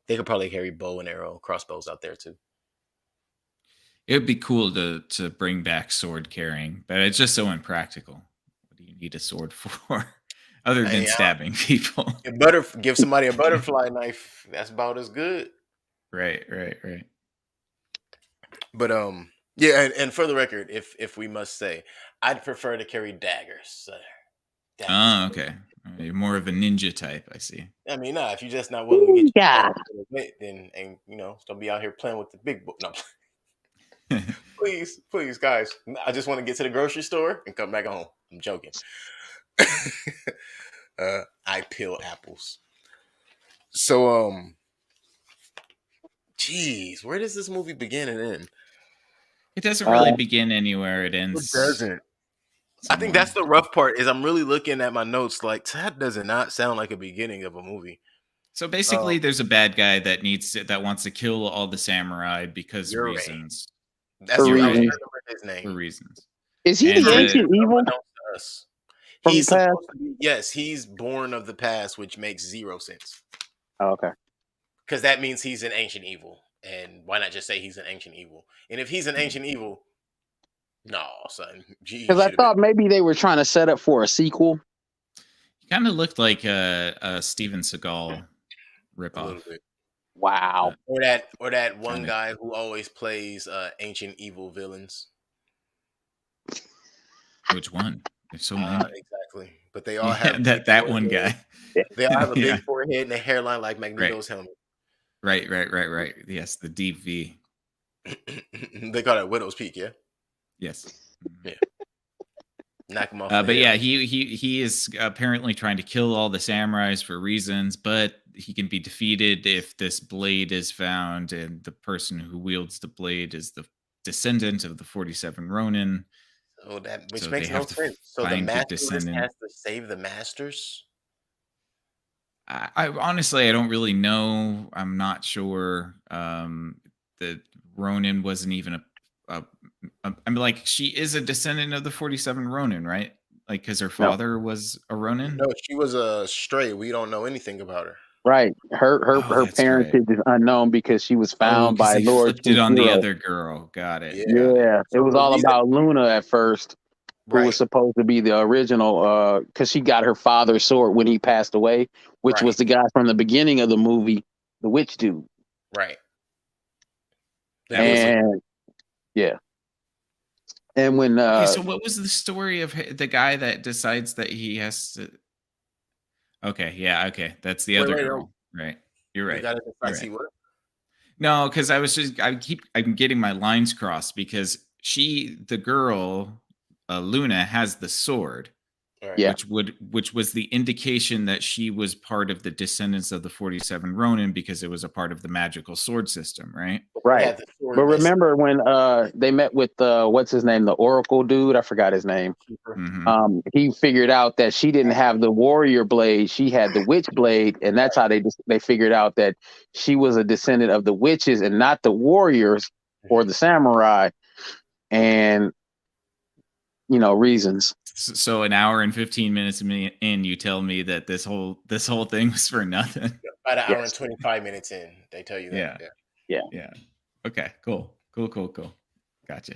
[SPEAKER 1] They could probably carry bow and arrow, crossbows out there too.
[SPEAKER 3] It would be cool to bring back sword carrying, but it's just so impractical. What do you need a sword for other than
[SPEAKER 1] Hey,
[SPEAKER 3] stabbing people?
[SPEAKER 1] give somebody a butterfly knife. That's about as good.
[SPEAKER 3] Right.
[SPEAKER 1] But yeah, and for the record, if we must say, I'd prefer to carry daggers.
[SPEAKER 3] Oh, okay. You're more of a ninja type, I see.
[SPEAKER 1] I mean, if you're just not willing to get your
[SPEAKER 2] Yeah.
[SPEAKER 1] hands to the bit, then don't be out here playing with the big book. No, please, guys. I just want to get to the grocery store and come back home. I'm joking. I peel apples. So, geez, where does this movie begin and end?
[SPEAKER 3] It doesn't really begin anywhere. It
[SPEAKER 1] It
[SPEAKER 3] ends.
[SPEAKER 1] doesn't. I think that's the rough part. Is I'm really looking at my notes like that does not sound like a beginning of a movie.
[SPEAKER 3] So basically, there's a bad guy that wants to kill all the samurai because
[SPEAKER 1] You're right.
[SPEAKER 3] reasons.
[SPEAKER 1] That's
[SPEAKER 2] For
[SPEAKER 1] I was trying to
[SPEAKER 2] reasons.
[SPEAKER 1] remember his name.
[SPEAKER 3] For reasons.
[SPEAKER 2] Is he
[SPEAKER 3] And
[SPEAKER 2] the ancient evil
[SPEAKER 1] Unbeknownst to us.
[SPEAKER 2] from the
[SPEAKER 1] He's
[SPEAKER 2] past?
[SPEAKER 1] supposed to be, yes, he's born of the past, which makes zero sense.
[SPEAKER 2] Oh, okay.
[SPEAKER 1] Because that means he's an ancient evil. And why not just say he's an ancient evil? And if he's an ancient evil, no, son.
[SPEAKER 2] Because I thought maybe they were trying to set up for a sequel.
[SPEAKER 3] He kind of looked like a Steven Seagal
[SPEAKER 1] a little
[SPEAKER 3] ripoff.
[SPEAKER 1] bit.
[SPEAKER 2] Wow.
[SPEAKER 1] Or that one
[SPEAKER 3] Kinda.
[SPEAKER 1] guy who always plays ancient evil villains.
[SPEAKER 3] Which one? There's so many.
[SPEAKER 1] Exactly. But they all have
[SPEAKER 3] that one guy.
[SPEAKER 1] They all have a
[SPEAKER 3] Yeah.
[SPEAKER 1] big forehead and a hairline like Magneto's helmet.
[SPEAKER 3] Right. Yes, the deep V.
[SPEAKER 1] They call it Widow's Peak, yeah?
[SPEAKER 3] Yes.
[SPEAKER 1] Yeah. Knock him off.
[SPEAKER 3] But yeah, he is apparently trying to kill all the samurais for reasons, but he can be defeated if this blade is found, and the person who wields the blade is the descendant of the 47 Ronin.
[SPEAKER 1] Oh, which
[SPEAKER 3] So
[SPEAKER 1] makes
[SPEAKER 3] they
[SPEAKER 1] no
[SPEAKER 3] have to
[SPEAKER 1] sense. So the
[SPEAKER 3] find the
[SPEAKER 1] masterless
[SPEAKER 3] descendant.
[SPEAKER 1] has to save the masters?
[SPEAKER 3] I honestly, I don't really know. I'm not sure. The Ronin wasn't even I'm like, she is a descendant of the 47 Ronin, right? Like, because her father was a Ronin.
[SPEAKER 1] No, she was a stray. We don't know anything about her.
[SPEAKER 2] Right.
[SPEAKER 3] Oh,
[SPEAKER 2] Her
[SPEAKER 3] that's right.
[SPEAKER 2] parentage is unknown because she was
[SPEAKER 3] Oh,
[SPEAKER 2] found
[SPEAKER 3] because
[SPEAKER 2] by
[SPEAKER 3] they
[SPEAKER 2] Lord
[SPEAKER 3] flipped it on the
[SPEAKER 2] Shushiro.
[SPEAKER 3] other girl. Got it.
[SPEAKER 1] Yeah.
[SPEAKER 3] Got it.
[SPEAKER 2] Yeah, it
[SPEAKER 1] So
[SPEAKER 2] was
[SPEAKER 1] the
[SPEAKER 2] all
[SPEAKER 1] reason,
[SPEAKER 2] about Luna at first, who was
[SPEAKER 1] right,
[SPEAKER 2] supposed to be the original, because she got her father's sword when he passed away, which was
[SPEAKER 1] right,
[SPEAKER 2] the guy from the beginning of the movie, the witch dude.
[SPEAKER 1] right. That was
[SPEAKER 3] Gotcha.
[SPEAKER 2] And yeah, and when
[SPEAKER 3] Okay, so what was the story of the guy that decides that he has to? Okay, yeah, okay, that's the
[SPEAKER 1] wait,
[SPEAKER 3] other
[SPEAKER 1] wait, wait.
[SPEAKER 3] girl, right? You're
[SPEAKER 1] The
[SPEAKER 3] right.
[SPEAKER 1] guy that
[SPEAKER 3] You're
[SPEAKER 1] decides he
[SPEAKER 3] right.
[SPEAKER 1] what?
[SPEAKER 3] No, because I'm getting my lines crossed because the girl, Luna, has the sword,
[SPEAKER 1] All right.
[SPEAKER 2] yeah,
[SPEAKER 3] which was the indication that she was part of the descendants of the 47 Ronin because it was a part of the magical sword system, right?
[SPEAKER 1] They
[SPEAKER 2] right.
[SPEAKER 1] had the sword
[SPEAKER 2] But
[SPEAKER 1] missing.
[SPEAKER 2] remember when they met with what's his name, the Oracle dude? I forgot his name.
[SPEAKER 3] Hmm.
[SPEAKER 2] He figured out that she didn't have the warrior blade; she had the witch blade, and that's how they figured out that she was a descendant of the witches and not the warriors or
[SPEAKER 1] Mhm.
[SPEAKER 2] the samurai. And reasons.
[SPEAKER 3] So an hour and 15 minutes in, you tell me that this whole thing was for nothing.
[SPEAKER 1] About an hour and
[SPEAKER 2] Yes.
[SPEAKER 1] 25 minutes in, they tell you that.
[SPEAKER 3] Yeah,
[SPEAKER 2] Yeah.
[SPEAKER 3] yeah. Okay, cool. Gotcha.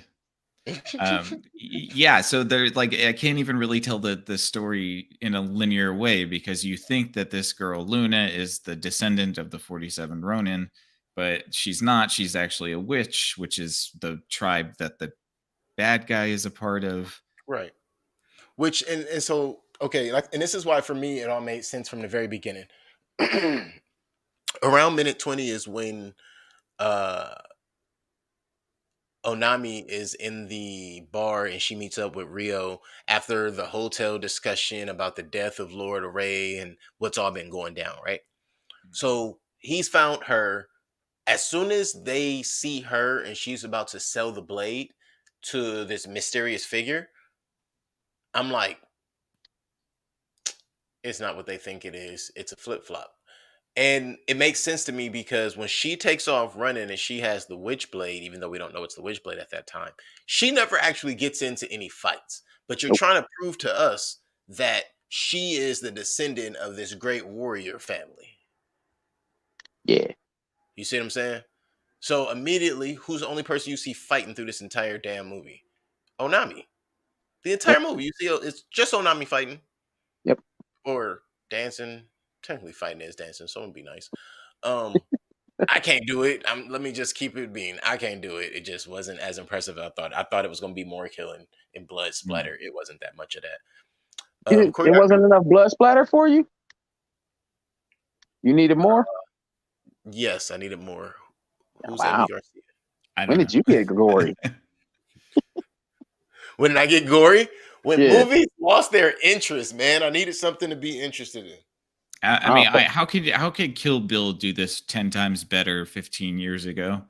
[SPEAKER 1] Yeah.
[SPEAKER 3] Yeah, so there, like, I can't even really tell the story in a linear way because you think that this girl Luna is the descendant of the 47 Ronin, but she's not. She's actually a witch, which is the tribe that the bad guy is a part of.
[SPEAKER 1] Right. Which and so okay, like, and this is why for me it all made sense from the very beginning. Around minute 20 is when uh Onami is in the bar and she meets up with Rio after the hotel discussion about the death of Lord Array and what's all been going down, right? So he's found her. As soon as they see her and she's about to sell the blade to this mysterious figure, I'm like, it's not what they think it is. It's a flip flop. And it makes sense to me because when she takes off running and she has the witchblade, even though we don't know it's the witchblade at that time, she never actually gets into any fights. But you're
[SPEAKER 2] Nope.
[SPEAKER 1] trying to prove to us that she is the descendant of this great warrior family.
[SPEAKER 2] Yeah.
[SPEAKER 1] You see what I'm saying? So immediately, who's the only person you see fighting through this entire damn movie? Onami. The
[SPEAKER 2] Yep.
[SPEAKER 1] entire movie, you see, it's just Onami fighting
[SPEAKER 2] Yep.
[SPEAKER 1] or dancing. Technically, fighting is dancing, so it'd be nice. Um, I can't do it. Let me just keep it being. I can't do it. It just wasn't as impressive as I thought. I thought it was going to be more killing and blood
[SPEAKER 3] Mm.
[SPEAKER 1] splatter. It wasn't that much of that.
[SPEAKER 2] It
[SPEAKER 1] Choreography.
[SPEAKER 2] wasn't enough blood splatter for you. You needed more.
[SPEAKER 1] Yes, I needed more. Who's Emmy
[SPEAKER 2] Wow.
[SPEAKER 1] Garcia?
[SPEAKER 3] I
[SPEAKER 2] When
[SPEAKER 3] don't
[SPEAKER 2] did you get gory?
[SPEAKER 3] know.
[SPEAKER 1] When did I get gory? When
[SPEAKER 2] Yeah.
[SPEAKER 1] movies lost their interest, man. I needed something to be interested in.
[SPEAKER 3] I
[SPEAKER 2] Oh,
[SPEAKER 3] mean, how could Kill Bill do this 10 times better 15 years ago?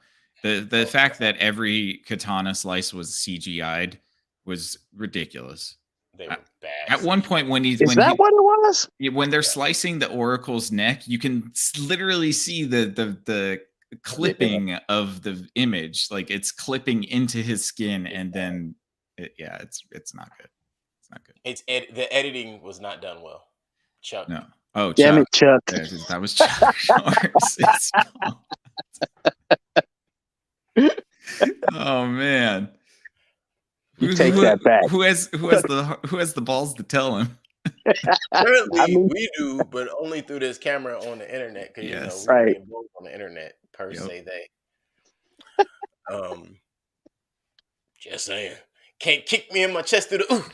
[SPEAKER 3] The
[SPEAKER 1] Oh,
[SPEAKER 3] fact that every katana slice was CGI'd was ridiculous.
[SPEAKER 1] they
[SPEAKER 3] A-
[SPEAKER 1] were bad
[SPEAKER 3] At one
[SPEAKER 1] CG.
[SPEAKER 3] point,
[SPEAKER 2] is that what it was?
[SPEAKER 3] when they're
[SPEAKER 1] Yeah,
[SPEAKER 3] slicing the Oracle's neck, you can literally see the
[SPEAKER 2] Yeah.
[SPEAKER 3] clipping of the image, like it's clipping into his skin,
[SPEAKER 1] it's
[SPEAKER 3] and
[SPEAKER 1] bad.
[SPEAKER 3] then it's not good. It's not good.
[SPEAKER 1] The editing was not done well. Chuck.
[SPEAKER 3] No. Oh,
[SPEAKER 2] Damn it,
[SPEAKER 3] Chuck.
[SPEAKER 2] Chuck.
[SPEAKER 3] That was Chuck Norris. Oh man.
[SPEAKER 2] You
[SPEAKER 3] Who,
[SPEAKER 2] take
[SPEAKER 3] who,
[SPEAKER 2] that back.
[SPEAKER 3] who has the balls to tell him?
[SPEAKER 2] I
[SPEAKER 1] Apparently,
[SPEAKER 2] mean,
[SPEAKER 1] we do, but only through this camera on the internet. Because
[SPEAKER 3] Yes.
[SPEAKER 1] we
[SPEAKER 2] right.
[SPEAKER 1] being both on the internet per
[SPEAKER 3] Yep.
[SPEAKER 1] se. Um, just saying, can't kick me in my chest through the. Ooh.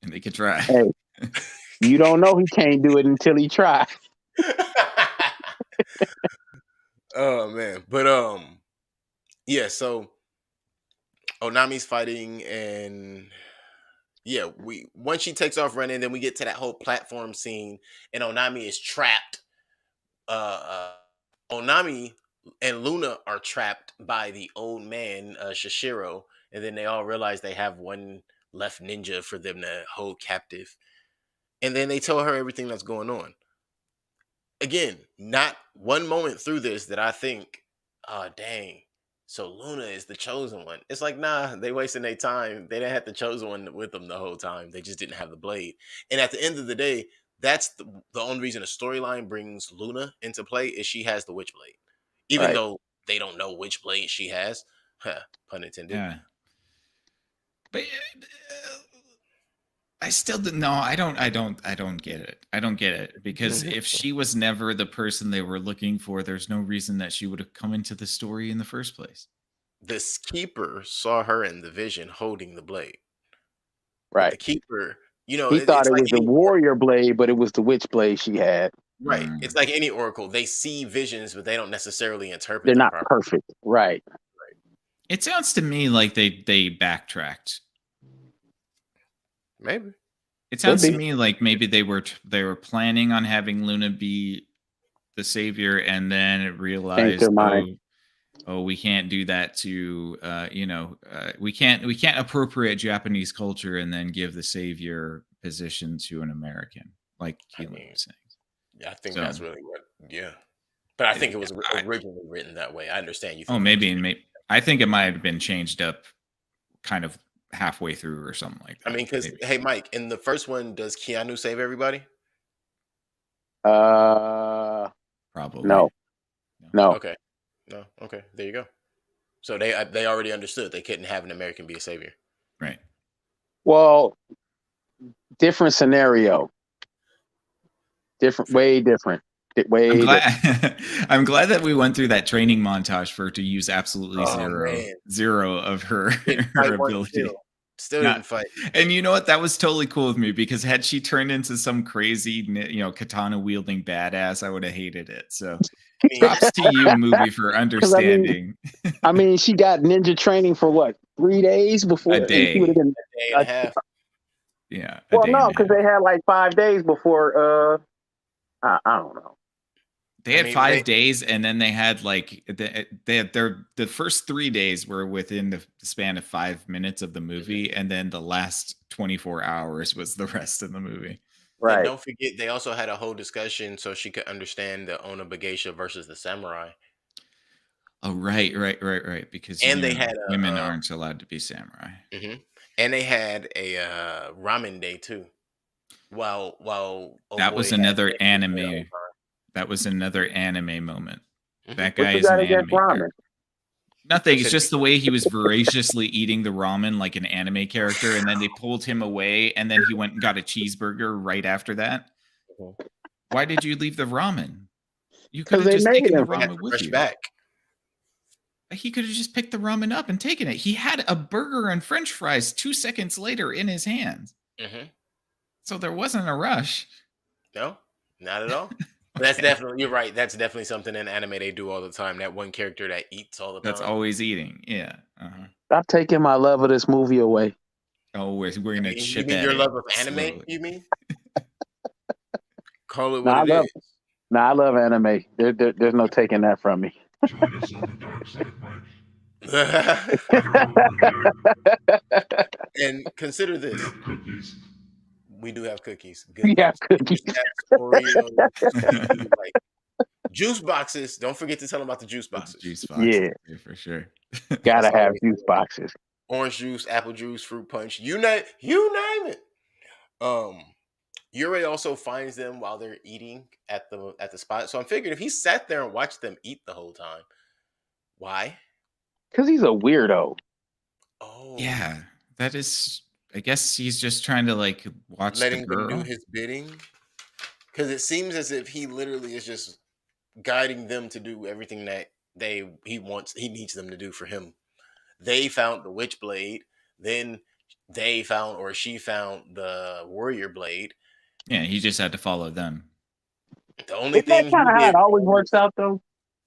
[SPEAKER 3] And they could try.
[SPEAKER 2] Hey, you don't know he can't do it until he tries.
[SPEAKER 1] Oh man, but yeah. So Onami's fighting, and yeah, we once she takes off running, then we get to that whole platform scene, and Onami is trapped. Onami and Luna are trapped by the old man, Shishiro, and then they all realize they have one left ninja for them to hold captive. And then they tell her everything that's going on. Again, not one moment through this that I think, oh dang, so Luna is the chosen one. It's like, nah, they wasting their time. They didn't have the chosen one with them the whole time. They just didn't have the blade. And at the end of the day, that's the only reason the storyline brings Luna into play is she has the Witchblade, even
[SPEAKER 2] Right.
[SPEAKER 1] though they don't know which blade she has. Huh, pun intended.
[SPEAKER 3] Yeah. But I still don't. No, I don't. I don't get it. I don't get it because if she was never the person they were looking for, there's no reason that she would have come into the story in the first place.
[SPEAKER 1] The keeper saw her in the vision holding the blade, but the
[SPEAKER 2] Right.
[SPEAKER 1] keeper,
[SPEAKER 2] He thought
[SPEAKER 1] it's
[SPEAKER 2] it
[SPEAKER 1] like
[SPEAKER 2] was the
[SPEAKER 1] any oracle.
[SPEAKER 2] warrior blade, but it was the witch blade she had.
[SPEAKER 1] Right. It's
[SPEAKER 3] Mm.
[SPEAKER 1] like any oracle. They see visions, but they don't necessarily interpret
[SPEAKER 2] They're
[SPEAKER 1] them
[SPEAKER 2] not
[SPEAKER 1] properly.
[SPEAKER 2] perfect. Right.
[SPEAKER 3] It sounds to me like they backtracked.
[SPEAKER 1] Maybe.
[SPEAKER 3] It sounds to
[SPEAKER 2] be.
[SPEAKER 3] me like maybe they were planning on having Luna be the savior, and then
[SPEAKER 2] Changed
[SPEAKER 3] realized,
[SPEAKER 2] their mind.
[SPEAKER 3] we can't do that to we can't appropriate Japanese culture and then give the savior position to an American, like
[SPEAKER 1] I
[SPEAKER 3] Keelan
[SPEAKER 1] mean,
[SPEAKER 3] was saying.
[SPEAKER 1] yeah, I think
[SPEAKER 3] So
[SPEAKER 1] that's really what. Yeah, but I think it was
[SPEAKER 3] I,
[SPEAKER 1] originally written that way. I understand you
[SPEAKER 3] oh,
[SPEAKER 1] think it was.
[SPEAKER 3] maybe I think it might have been changed up kind of halfway through or something like
[SPEAKER 1] I
[SPEAKER 3] that.
[SPEAKER 1] mean, because
[SPEAKER 3] Maybe.
[SPEAKER 1] hey, Mike, in the first one, does Keanu save everybody?
[SPEAKER 3] Probably.
[SPEAKER 2] No. No.
[SPEAKER 1] Okay, no. Okay, there you go. So they already understood they couldn't have an American be a savior.
[SPEAKER 3] Right.
[SPEAKER 2] Well, different scenario. Different,
[SPEAKER 1] Fair.
[SPEAKER 2] way different.
[SPEAKER 3] I'm
[SPEAKER 2] Way different.
[SPEAKER 3] glad I'm glad that we went through that training montage for her to use absolutely
[SPEAKER 1] Oh man,
[SPEAKER 3] zero of her
[SPEAKER 1] didn't
[SPEAKER 3] her
[SPEAKER 1] fight one
[SPEAKER 3] ability.
[SPEAKER 1] still
[SPEAKER 3] Not,
[SPEAKER 1] didn't fight.
[SPEAKER 3] and you know what? That was totally cool with me because had she turned into some crazy, katana wielding badass, I would have hated it. So,
[SPEAKER 1] I mean,
[SPEAKER 3] props to you, movie, for
[SPEAKER 2] Because
[SPEAKER 3] understanding
[SPEAKER 2] she got ninja training for what, 3 days
[SPEAKER 3] a
[SPEAKER 2] before, and she would have
[SPEAKER 3] day.
[SPEAKER 2] been.
[SPEAKER 1] day and a half.
[SPEAKER 3] Yeah, a
[SPEAKER 2] Well,
[SPEAKER 3] day and
[SPEAKER 2] no,
[SPEAKER 3] a
[SPEAKER 2] because
[SPEAKER 3] half.
[SPEAKER 2] they had like 5 days before. I don't know.
[SPEAKER 3] They
[SPEAKER 1] I
[SPEAKER 3] had
[SPEAKER 1] mean,
[SPEAKER 3] 5 days, and then they had like they had the first 3 days were within the span of 5 minutes of the movie, and then the last 24 hours was the rest of the movie.
[SPEAKER 1] and
[SPEAKER 2] Right.
[SPEAKER 1] don't forget they also had a whole discussion so she could understand the Ona Bagesha versus the samurai,
[SPEAKER 3] Oh, right. Because
[SPEAKER 1] and they had
[SPEAKER 3] women aren't allowed to be samurai.
[SPEAKER 1] mhm. And they had a ramen day too. While oh
[SPEAKER 3] That was
[SPEAKER 1] boy had
[SPEAKER 3] another
[SPEAKER 1] ninjas there the whole
[SPEAKER 3] anime. That was another anime moment.
[SPEAKER 1] time.
[SPEAKER 3] That
[SPEAKER 2] What
[SPEAKER 3] guy
[SPEAKER 2] you
[SPEAKER 3] is an
[SPEAKER 2] got against
[SPEAKER 3] anime
[SPEAKER 2] ramen?
[SPEAKER 3] character. Nothing.
[SPEAKER 1] You
[SPEAKER 3] It's
[SPEAKER 1] said
[SPEAKER 3] just the way he was voraciously eating the ramen like an anime character, and then they pulled him away, and then he went and got a cheeseburger right after that.
[SPEAKER 1] mhm.
[SPEAKER 3] Why did you leave the ramen? You could
[SPEAKER 2] Because
[SPEAKER 3] have
[SPEAKER 2] they
[SPEAKER 3] just
[SPEAKER 2] made
[SPEAKER 3] taken the
[SPEAKER 2] him.
[SPEAKER 1] They had
[SPEAKER 3] ramen
[SPEAKER 1] to
[SPEAKER 3] with
[SPEAKER 1] rush
[SPEAKER 3] you.
[SPEAKER 1] back.
[SPEAKER 3] He could have just picked the ramen up and taken it. He had a burger and French fries 2 seconds later in his hands,
[SPEAKER 1] Hmm.
[SPEAKER 3] so there wasn't a rush.
[SPEAKER 1] No, not at all. But that's
[SPEAKER 3] Okay,
[SPEAKER 1] definitely you're right. That's definitely something in anime they do all the time. That one character that eats all the
[SPEAKER 3] that's
[SPEAKER 1] time.
[SPEAKER 3] always eating. Yeah.
[SPEAKER 2] Stop taking my love of this movie away.
[SPEAKER 3] Oh, we're
[SPEAKER 1] I
[SPEAKER 3] gonna
[SPEAKER 1] mean, you
[SPEAKER 3] chip
[SPEAKER 1] mean
[SPEAKER 3] at
[SPEAKER 1] your
[SPEAKER 3] it
[SPEAKER 1] love of anime?
[SPEAKER 3] slowly.
[SPEAKER 1] You mean call it
[SPEAKER 2] No,
[SPEAKER 1] what it is?
[SPEAKER 2] I love anime. There's no taking that from me.
[SPEAKER 4] Join us on the dark side, Mike. You're
[SPEAKER 1] And consider this:
[SPEAKER 4] we have cookies.
[SPEAKER 1] we do have cookies, good
[SPEAKER 2] We have
[SPEAKER 1] ones,
[SPEAKER 2] cookies.
[SPEAKER 1] Oreos, like juice boxes. Don't forget to tell them about the juice
[SPEAKER 3] The
[SPEAKER 1] boxes.
[SPEAKER 3] juice
[SPEAKER 2] Yeah,
[SPEAKER 3] boxes, yeah, for sure.
[SPEAKER 1] That's
[SPEAKER 2] gotta have
[SPEAKER 1] always
[SPEAKER 2] juice boxes.
[SPEAKER 1] orange juice, apple juice, fruit punch. You name it. Um, Yuri also finds them while they're eating at the spot. So I'm figuring if he sat there and watched them eat the whole time, why?
[SPEAKER 2] Because he's a weirdo.
[SPEAKER 1] Oh,
[SPEAKER 3] Yeah, that is. I guess he's just trying to like watch the
[SPEAKER 1] letting them do
[SPEAKER 3] girl.
[SPEAKER 1] his bidding. Because it seems as if he literally is just guiding them to do everything that he needs them to do for him. They found the witch blade, then they found or she found the warrior blade.
[SPEAKER 3] Yeah, he just had to follow them.
[SPEAKER 1] The only
[SPEAKER 2] Isn't that
[SPEAKER 1] thing
[SPEAKER 2] kind
[SPEAKER 1] he
[SPEAKER 2] of how
[SPEAKER 1] did
[SPEAKER 2] it always
[SPEAKER 1] wrong,
[SPEAKER 2] works out, though?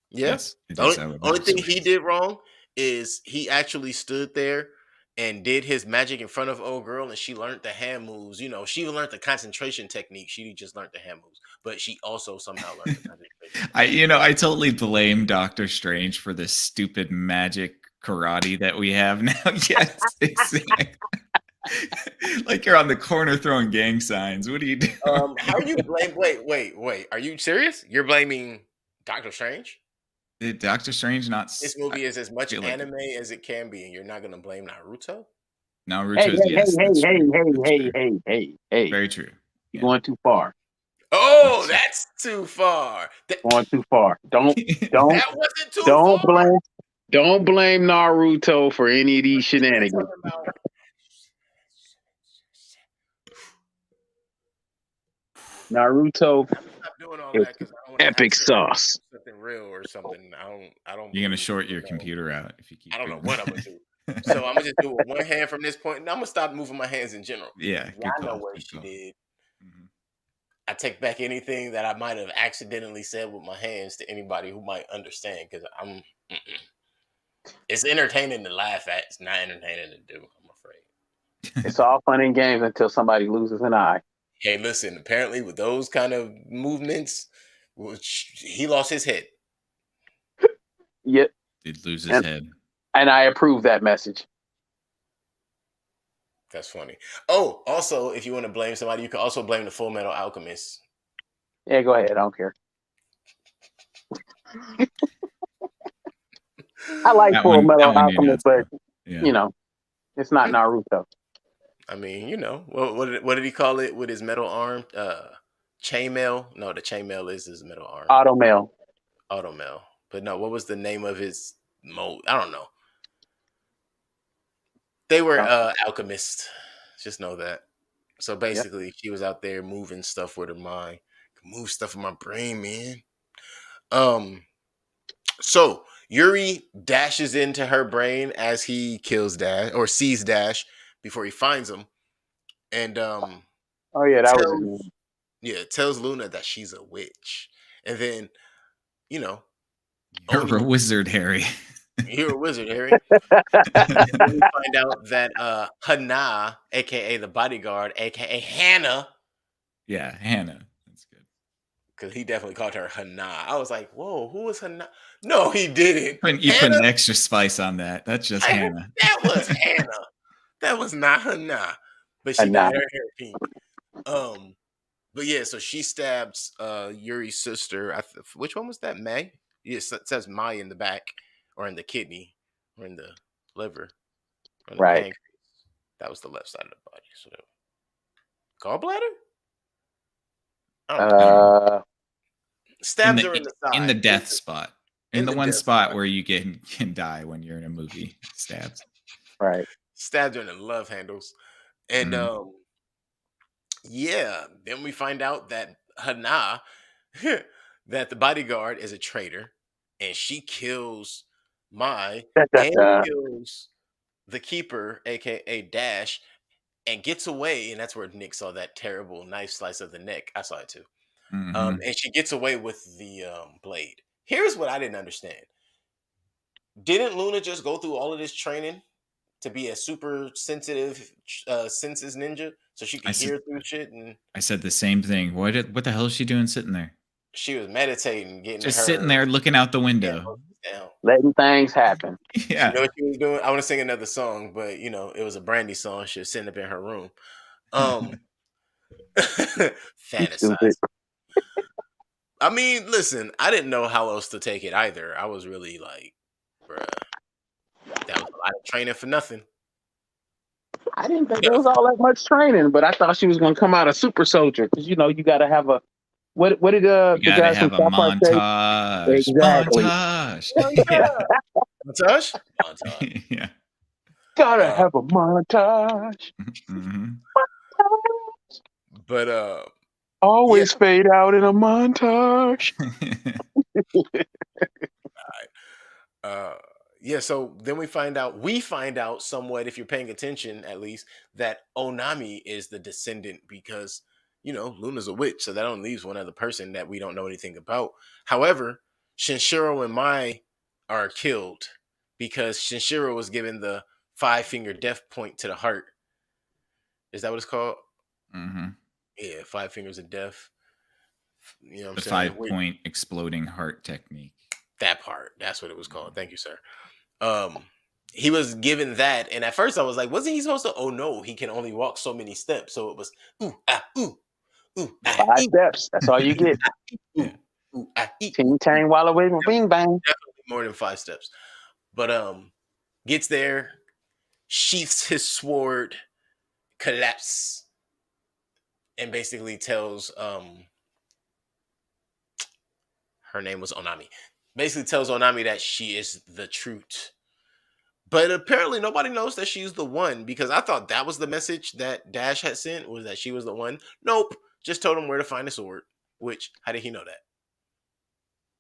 [SPEAKER 1] yeah.
[SPEAKER 3] Yes, it
[SPEAKER 1] The
[SPEAKER 3] is
[SPEAKER 1] only,
[SPEAKER 3] how it
[SPEAKER 1] only
[SPEAKER 3] works.
[SPEAKER 1] thing he did wrong is he actually stood there and did his magic in front of old girl, and she learned the hand moves. She even learned the concentration technique. She just learned the hand moves, but she also somehow learned the concentration technique.
[SPEAKER 3] I totally blame Doctor Strange for this stupid magic karate that we have now. Yes, exactly. Like you're on the corner throwing gang signs. What are you doing?
[SPEAKER 1] How are you blame? Wait. Are you serious? You're blaming Doctor Strange?
[SPEAKER 3] Did Doctor Strange not?
[SPEAKER 1] This movie is as much
[SPEAKER 3] feel like
[SPEAKER 1] anime as it can be, and you're not going to blame Naruto?
[SPEAKER 2] Hey,
[SPEAKER 3] Naruto's. Yes, that's true. That's true.
[SPEAKER 2] hey.
[SPEAKER 3] Very true.
[SPEAKER 2] You're
[SPEAKER 3] Yeah.
[SPEAKER 2] going too far.
[SPEAKER 1] Oh, that's too far.
[SPEAKER 2] Going too far. Don't
[SPEAKER 1] That wasn't too far.
[SPEAKER 2] don't blame Naruto for any of these shenanigans.
[SPEAKER 1] Talking about-
[SPEAKER 2] Naruto
[SPEAKER 1] Stop doing all
[SPEAKER 2] is
[SPEAKER 1] that because I don't want to
[SPEAKER 2] epic sauce.
[SPEAKER 1] something real or something. I don't.
[SPEAKER 3] You're gonna
[SPEAKER 1] believe
[SPEAKER 3] short
[SPEAKER 1] it,
[SPEAKER 3] your
[SPEAKER 1] no.
[SPEAKER 3] computer out if you keep.
[SPEAKER 1] I don't know
[SPEAKER 3] doing
[SPEAKER 1] what I'm
[SPEAKER 3] that.
[SPEAKER 1] gonna do. So I'm gonna just do it with one hand from this point, and I'm gonna stop moving my hands in general.
[SPEAKER 3] Yeah, good
[SPEAKER 1] I know
[SPEAKER 3] call.
[SPEAKER 1] what
[SPEAKER 3] Good
[SPEAKER 1] she
[SPEAKER 3] call.
[SPEAKER 1] did.
[SPEAKER 3] Mhm.
[SPEAKER 1] I take back anything that I might have accidentally said with my hands to anybody who might understand because I'm. It's entertaining to laugh at. It's not entertaining to do. I'm afraid.
[SPEAKER 2] It's all fun and games until somebody loses an eye.
[SPEAKER 1] Hey, listen. Apparently, with those kind of movements, which he lost his head.
[SPEAKER 2] Yep.
[SPEAKER 3] Did lose his
[SPEAKER 2] And,
[SPEAKER 3] head.
[SPEAKER 2] and I approve that message.
[SPEAKER 1] That's funny. Oh, also, if you want to blame somebody, you can also blame the Full Metal Alchemist.
[SPEAKER 2] Yeah, go ahead. I don't care. I like
[SPEAKER 3] That
[SPEAKER 2] Full
[SPEAKER 3] one-
[SPEAKER 2] Metal
[SPEAKER 3] that one you know,
[SPEAKER 2] Alchemist, but
[SPEAKER 3] Yeah.
[SPEAKER 2] you know, it's not Naruto.
[SPEAKER 1] I mean, what did he call it with his metal arm? Chainmail? No, the chainmail is his metal arm.
[SPEAKER 2] Automail.
[SPEAKER 1] Automail. But no, what was the name of his mode? I don't know. They were alchemists. Just know that. So basically, she was out there moving stuff with her mind. Move stuff in my brain, man. So Yuri dashes into her brain as he kills Dash or sees Dash before he finds him, and
[SPEAKER 2] Oh yeah, that was his name.
[SPEAKER 1] tells Luna that she's a witch, and then you know,
[SPEAKER 3] You're
[SPEAKER 1] Oni,
[SPEAKER 3] a wizard, Harry.
[SPEAKER 1] you're a wizard, Harry. Then we find out that Hana, aka the bodyguard, aka Hannah,
[SPEAKER 3] Yeah, Hannah. That's good.
[SPEAKER 1] because he definitely called her Hana. I was like, whoa, who is Hana? No, he didn't.
[SPEAKER 3] You put
[SPEAKER 1] Hannah,
[SPEAKER 3] an extra spice on that. That's just Hannah.
[SPEAKER 1] that was Hannah. That was not Hana, but she
[SPEAKER 2] Hana.
[SPEAKER 1] dyed her hair pink. But yeah, so she stabs Yuri's sister. Which one was that? May? Yes, it says May in the back, or in the kidney, or in the liver, or in the
[SPEAKER 2] Right.
[SPEAKER 1] pancreas. That was the left side of the body. So gallbladder? I don't know. Stabs her in the side.
[SPEAKER 3] In the death spot. In the one
[SPEAKER 1] death
[SPEAKER 3] spot where you can die when you're in a movie. Stabs.
[SPEAKER 2] Right.
[SPEAKER 1] Stabbed her in the love handles. And yeah, then we find out that Hana, that the bodyguard is a traitor, and she kills Mai and kills the keeper, aka Dash, and gets away. And that's where Nick saw that terrible knife slice of the neck. I saw it too.
[SPEAKER 3] Mhm.
[SPEAKER 1] And she gets away with the blade. Here's what I didn't understand. Didn't Luna just go through all of this training to be a super sensitive senses ninja so she could hear through shit? And
[SPEAKER 3] I said the same thing. What the hell is she doing sitting there?
[SPEAKER 1] she was meditating, getting
[SPEAKER 3] Just
[SPEAKER 1] her
[SPEAKER 3] sitting there looking out the window.
[SPEAKER 1] down.
[SPEAKER 2] Letting things happen.
[SPEAKER 3] Yeah.
[SPEAKER 1] You know what she was doing? I want to sing another song, but you know, it was a Brandy song. She was sitting up in her room. Fantasize. I mean, listen, I didn't know how else to take it either. I was really like, bruh, that was a lot of training for nothing.
[SPEAKER 2] I didn't think it was all that much training, but I thought she was going to come out a super soldier because you know you got to have a what did the
[SPEAKER 3] You
[SPEAKER 2] guys
[SPEAKER 3] gotta
[SPEAKER 2] from
[SPEAKER 3] have a
[SPEAKER 2] South Park say?
[SPEAKER 3] montage.
[SPEAKER 2] Exactly.
[SPEAKER 3] Montage.
[SPEAKER 1] Montage? Montage.
[SPEAKER 3] Yeah.
[SPEAKER 2] Gotta have a montage.
[SPEAKER 3] Mhm.
[SPEAKER 1] But
[SPEAKER 2] Always fade out in a montage.
[SPEAKER 1] yeah, so then we find out somewhat, if you're paying attention at least, that Onami is the descendant because, you know, Luna's a witch, so that only leaves one other person that we don't know anything about. However, Shinshiro and Mai are killed because Shinshiro was given the 5-finger death point to the heart. Is that what it's called?
[SPEAKER 3] Mhm.
[SPEAKER 1] Yeah, 5 fingers of death. You know what
[SPEAKER 3] The
[SPEAKER 1] I'm saying?
[SPEAKER 3] 5-point exploding heart technique.
[SPEAKER 1] That part. That's what it was called. Thank you, sir. He was given that, and at first I was like, wasn't he supposed to? Oh no, he can only walk so many steps. So it was ooh, ah, ooh, ooh, ah,
[SPEAKER 2] 5 steps. That's all you get.
[SPEAKER 1] ooh, ooh, ah,
[SPEAKER 2] Ting tang walla wing bing bang.
[SPEAKER 1] Definitely more than 5 steps. But gets there, sheaths his sword, collapse, and basically tells her name was Onami. Basically tells Onami that she is the truth. But apparently nobody knows that she's the one, because I thought that was the message that Dash had sent, was that she was the one. Nope. Just told him where to find the sword. Which, how did he know that?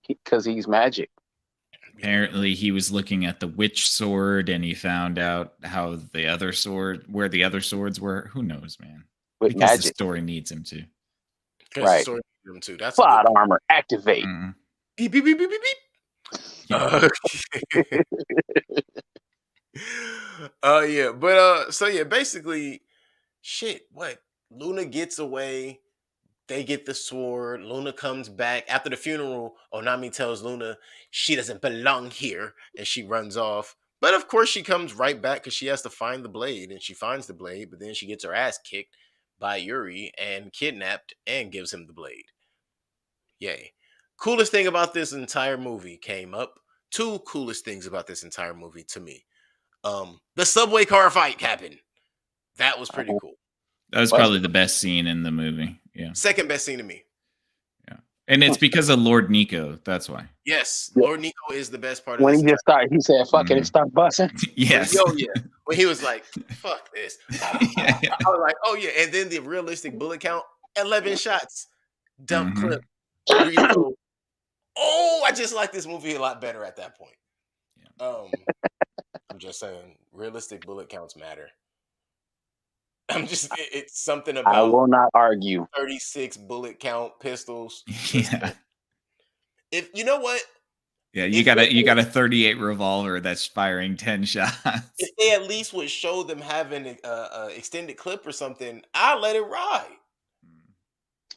[SPEAKER 2] Because he's magic.
[SPEAKER 3] Apparently, he was looking at the witch sword, and he found out how where the other swords were. Who knows, man?
[SPEAKER 2] With
[SPEAKER 3] Because the
[SPEAKER 2] magic.
[SPEAKER 3] story needs him to.
[SPEAKER 1] Because
[SPEAKER 2] Right.
[SPEAKER 1] the sword needed him too. That's a
[SPEAKER 2] Plot
[SPEAKER 1] good
[SPEAKER 2] armor activate.
[SPEAKER 3] Mhm.
[SPEAKER 1] beep beep beep beep beep beep.
[SPEAKER 3] Yeah.
[SPEAKER 1] Yeah, but so yeah, basically, shit. What? Luna gets away. They get the sword. Luna comes back after the funeral. Onami tells Luna she doesn't belong here, and she runs off. But of course, she comes right back because she has to find the blade, and she finds the blade. But then she gets her ass kicked by Yuri and kidnapped, and gives him the blade. Yay! Coolest thing about this entire movie came up. Two coolest things about this entire movie to me. The subway car fight happened. That was pretty cool.
[SPEAKER 3] That was
[SPEAKER 2] What?
[SPEAKER 3] probably the best scene in the movie. Yeah.
[SPEAKER 1] Second best scene to me.
[SPEAKER 3] Yeah. And it's because of Lord Nico. That's why.
[SPEAKER 1] Yes,
[SPEAKER 2] Yeah.
[SPEAKER 1] Lord Nico is the best part of
[SPEAKER 2] When
[SPEAKER 1] this.
[SPEAKER 2] he just started, he said, "Fuck it," and start busting.
[SPEAKER 3] Yes.
[SPEAKER 1] Yo, yeah. When he was like, "Fuck this,"
[SPEAKER 3] Yeah.
[SPEAKER 1] I was like, "Oh yeah." And then the realistic bullet count: 11 shots, dump
[SPEAKER 3] Mhm.
[SPEAKER 1] clip, reload. Oh, I just like this movie a lot better at that point. I'm just saying, realistic bullet counts matter. It's something
[SPEAKER 2] I
[SPEAKER 1] about
[SPEAKER 2] will not argue.
[SPEAKER 1] 36 bullet count pistols.
[SPEAKER 3] Yeah.
[SPEAKER 1] If you know what,
[SPEAKER 3] Yeah, you
[SPEAKER 1] If
[SPEAKER 3] got
[SPEAKER 1] they-
[SPEAKER 3] a 38 revolver that's firing 10 shots.
[SPEAKER 1] if they at least would show them having a extended clip or something, I let it ride.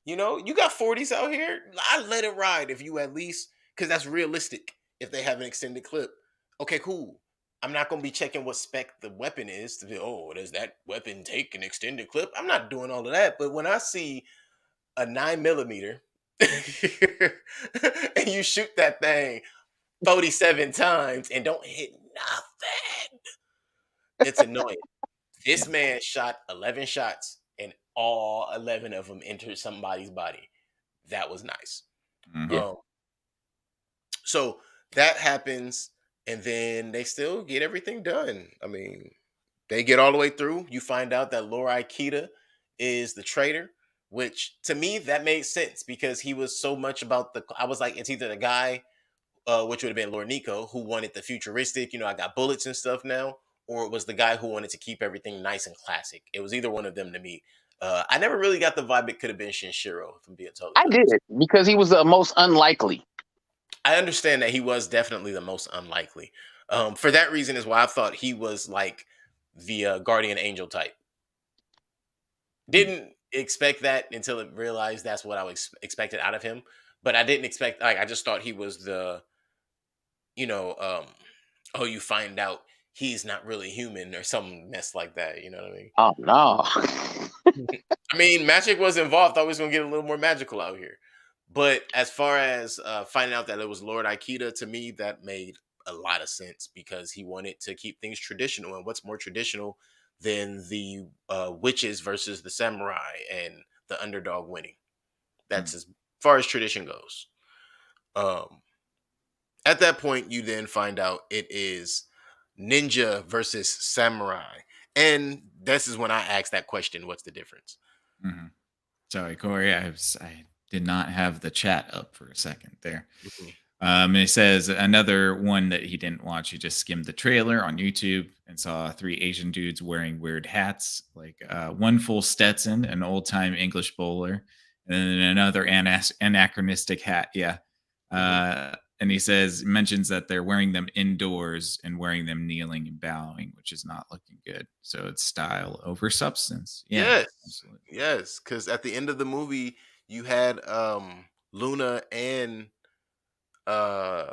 [SPEAKER 1] You know, you got 40s out here. I let it ride if you at least, because that's realistic. If they have an extended clip, okay, cool. I'm not gonna be checking what spec the weapon is to be. Oh, does that weapon take an extended clip? I'm not doing all of that. But when I see a 9mm and you shoot that thing 47 times and don't hit nothing, it's annoying. This man shot 11 shots and all 11 of them entered somebody's body. That was nice.
[SPEAKER 3] Mhm.
[SPEAKER 2] Yeah.
[SPEAKER 1] So that happens, and then they still get everything done. I mean, they get all the way through. You find out that Laura Ikeda is the traitor, which to me that made sense because he was so much about the. I was like, it's either the guy, which would have been Lord Nico, who wanted the futuristic. You know, I got bullets and stuff now, or it was the guy who wanted to keep everything nice and classic. It was either one of them to me. I never really got the vibe it could have been Shinshiro, if I'm being totally
[SPEAKER 2] I
[SPEAKER 1] honest.
[SPEAKER 2] did because he was the most unlikely.
[SPEAKER 1] I understand that he was definitely the most unlikely. For that reason is why I thought he was like the guardian angel type. Didn't expect that until I realized that's what I was expected out of him. But I didn't expect, like, I just thought he was the, you know, oh, you find out he's not really human or some mess like that. You know what I mean?
[SPEAKER 2] Oh no.
[SPEAKER 1] I mean, magic was involved. I was gonna get a little more magical out here. But as far as finding out that it was Lord Aikida, to me, that made a lot of sense because he wanted to keep things traditional. And what's more traditional than the witches versus the samurai and the underdog winning? That's as far as tradition goes. At that point, you then find out it is ninja versus samurai. And this is when I asked that question, what's the difference?
[SPEAKER 3] Mhm. Sorry, Corey. I did not have the chat up for a second there. And it says another one that he didn't watch. He just skimmed the trailer on YouTube and saw 3 Asian dudes wearing weird hats, like one full Stetson, an old time English bowler, and then another anachronistic hat. Yeah. And he mentions that they're wearing them indoors and wearing them kneeling and bowing, which is not looking good. So it's style over substance. Yeah,
[SPEAKER 1] Yes.
[SPEAKER 3] absolutely.
[SPEAKER 1] Yes, because at the end of the movie, you had Luna and uh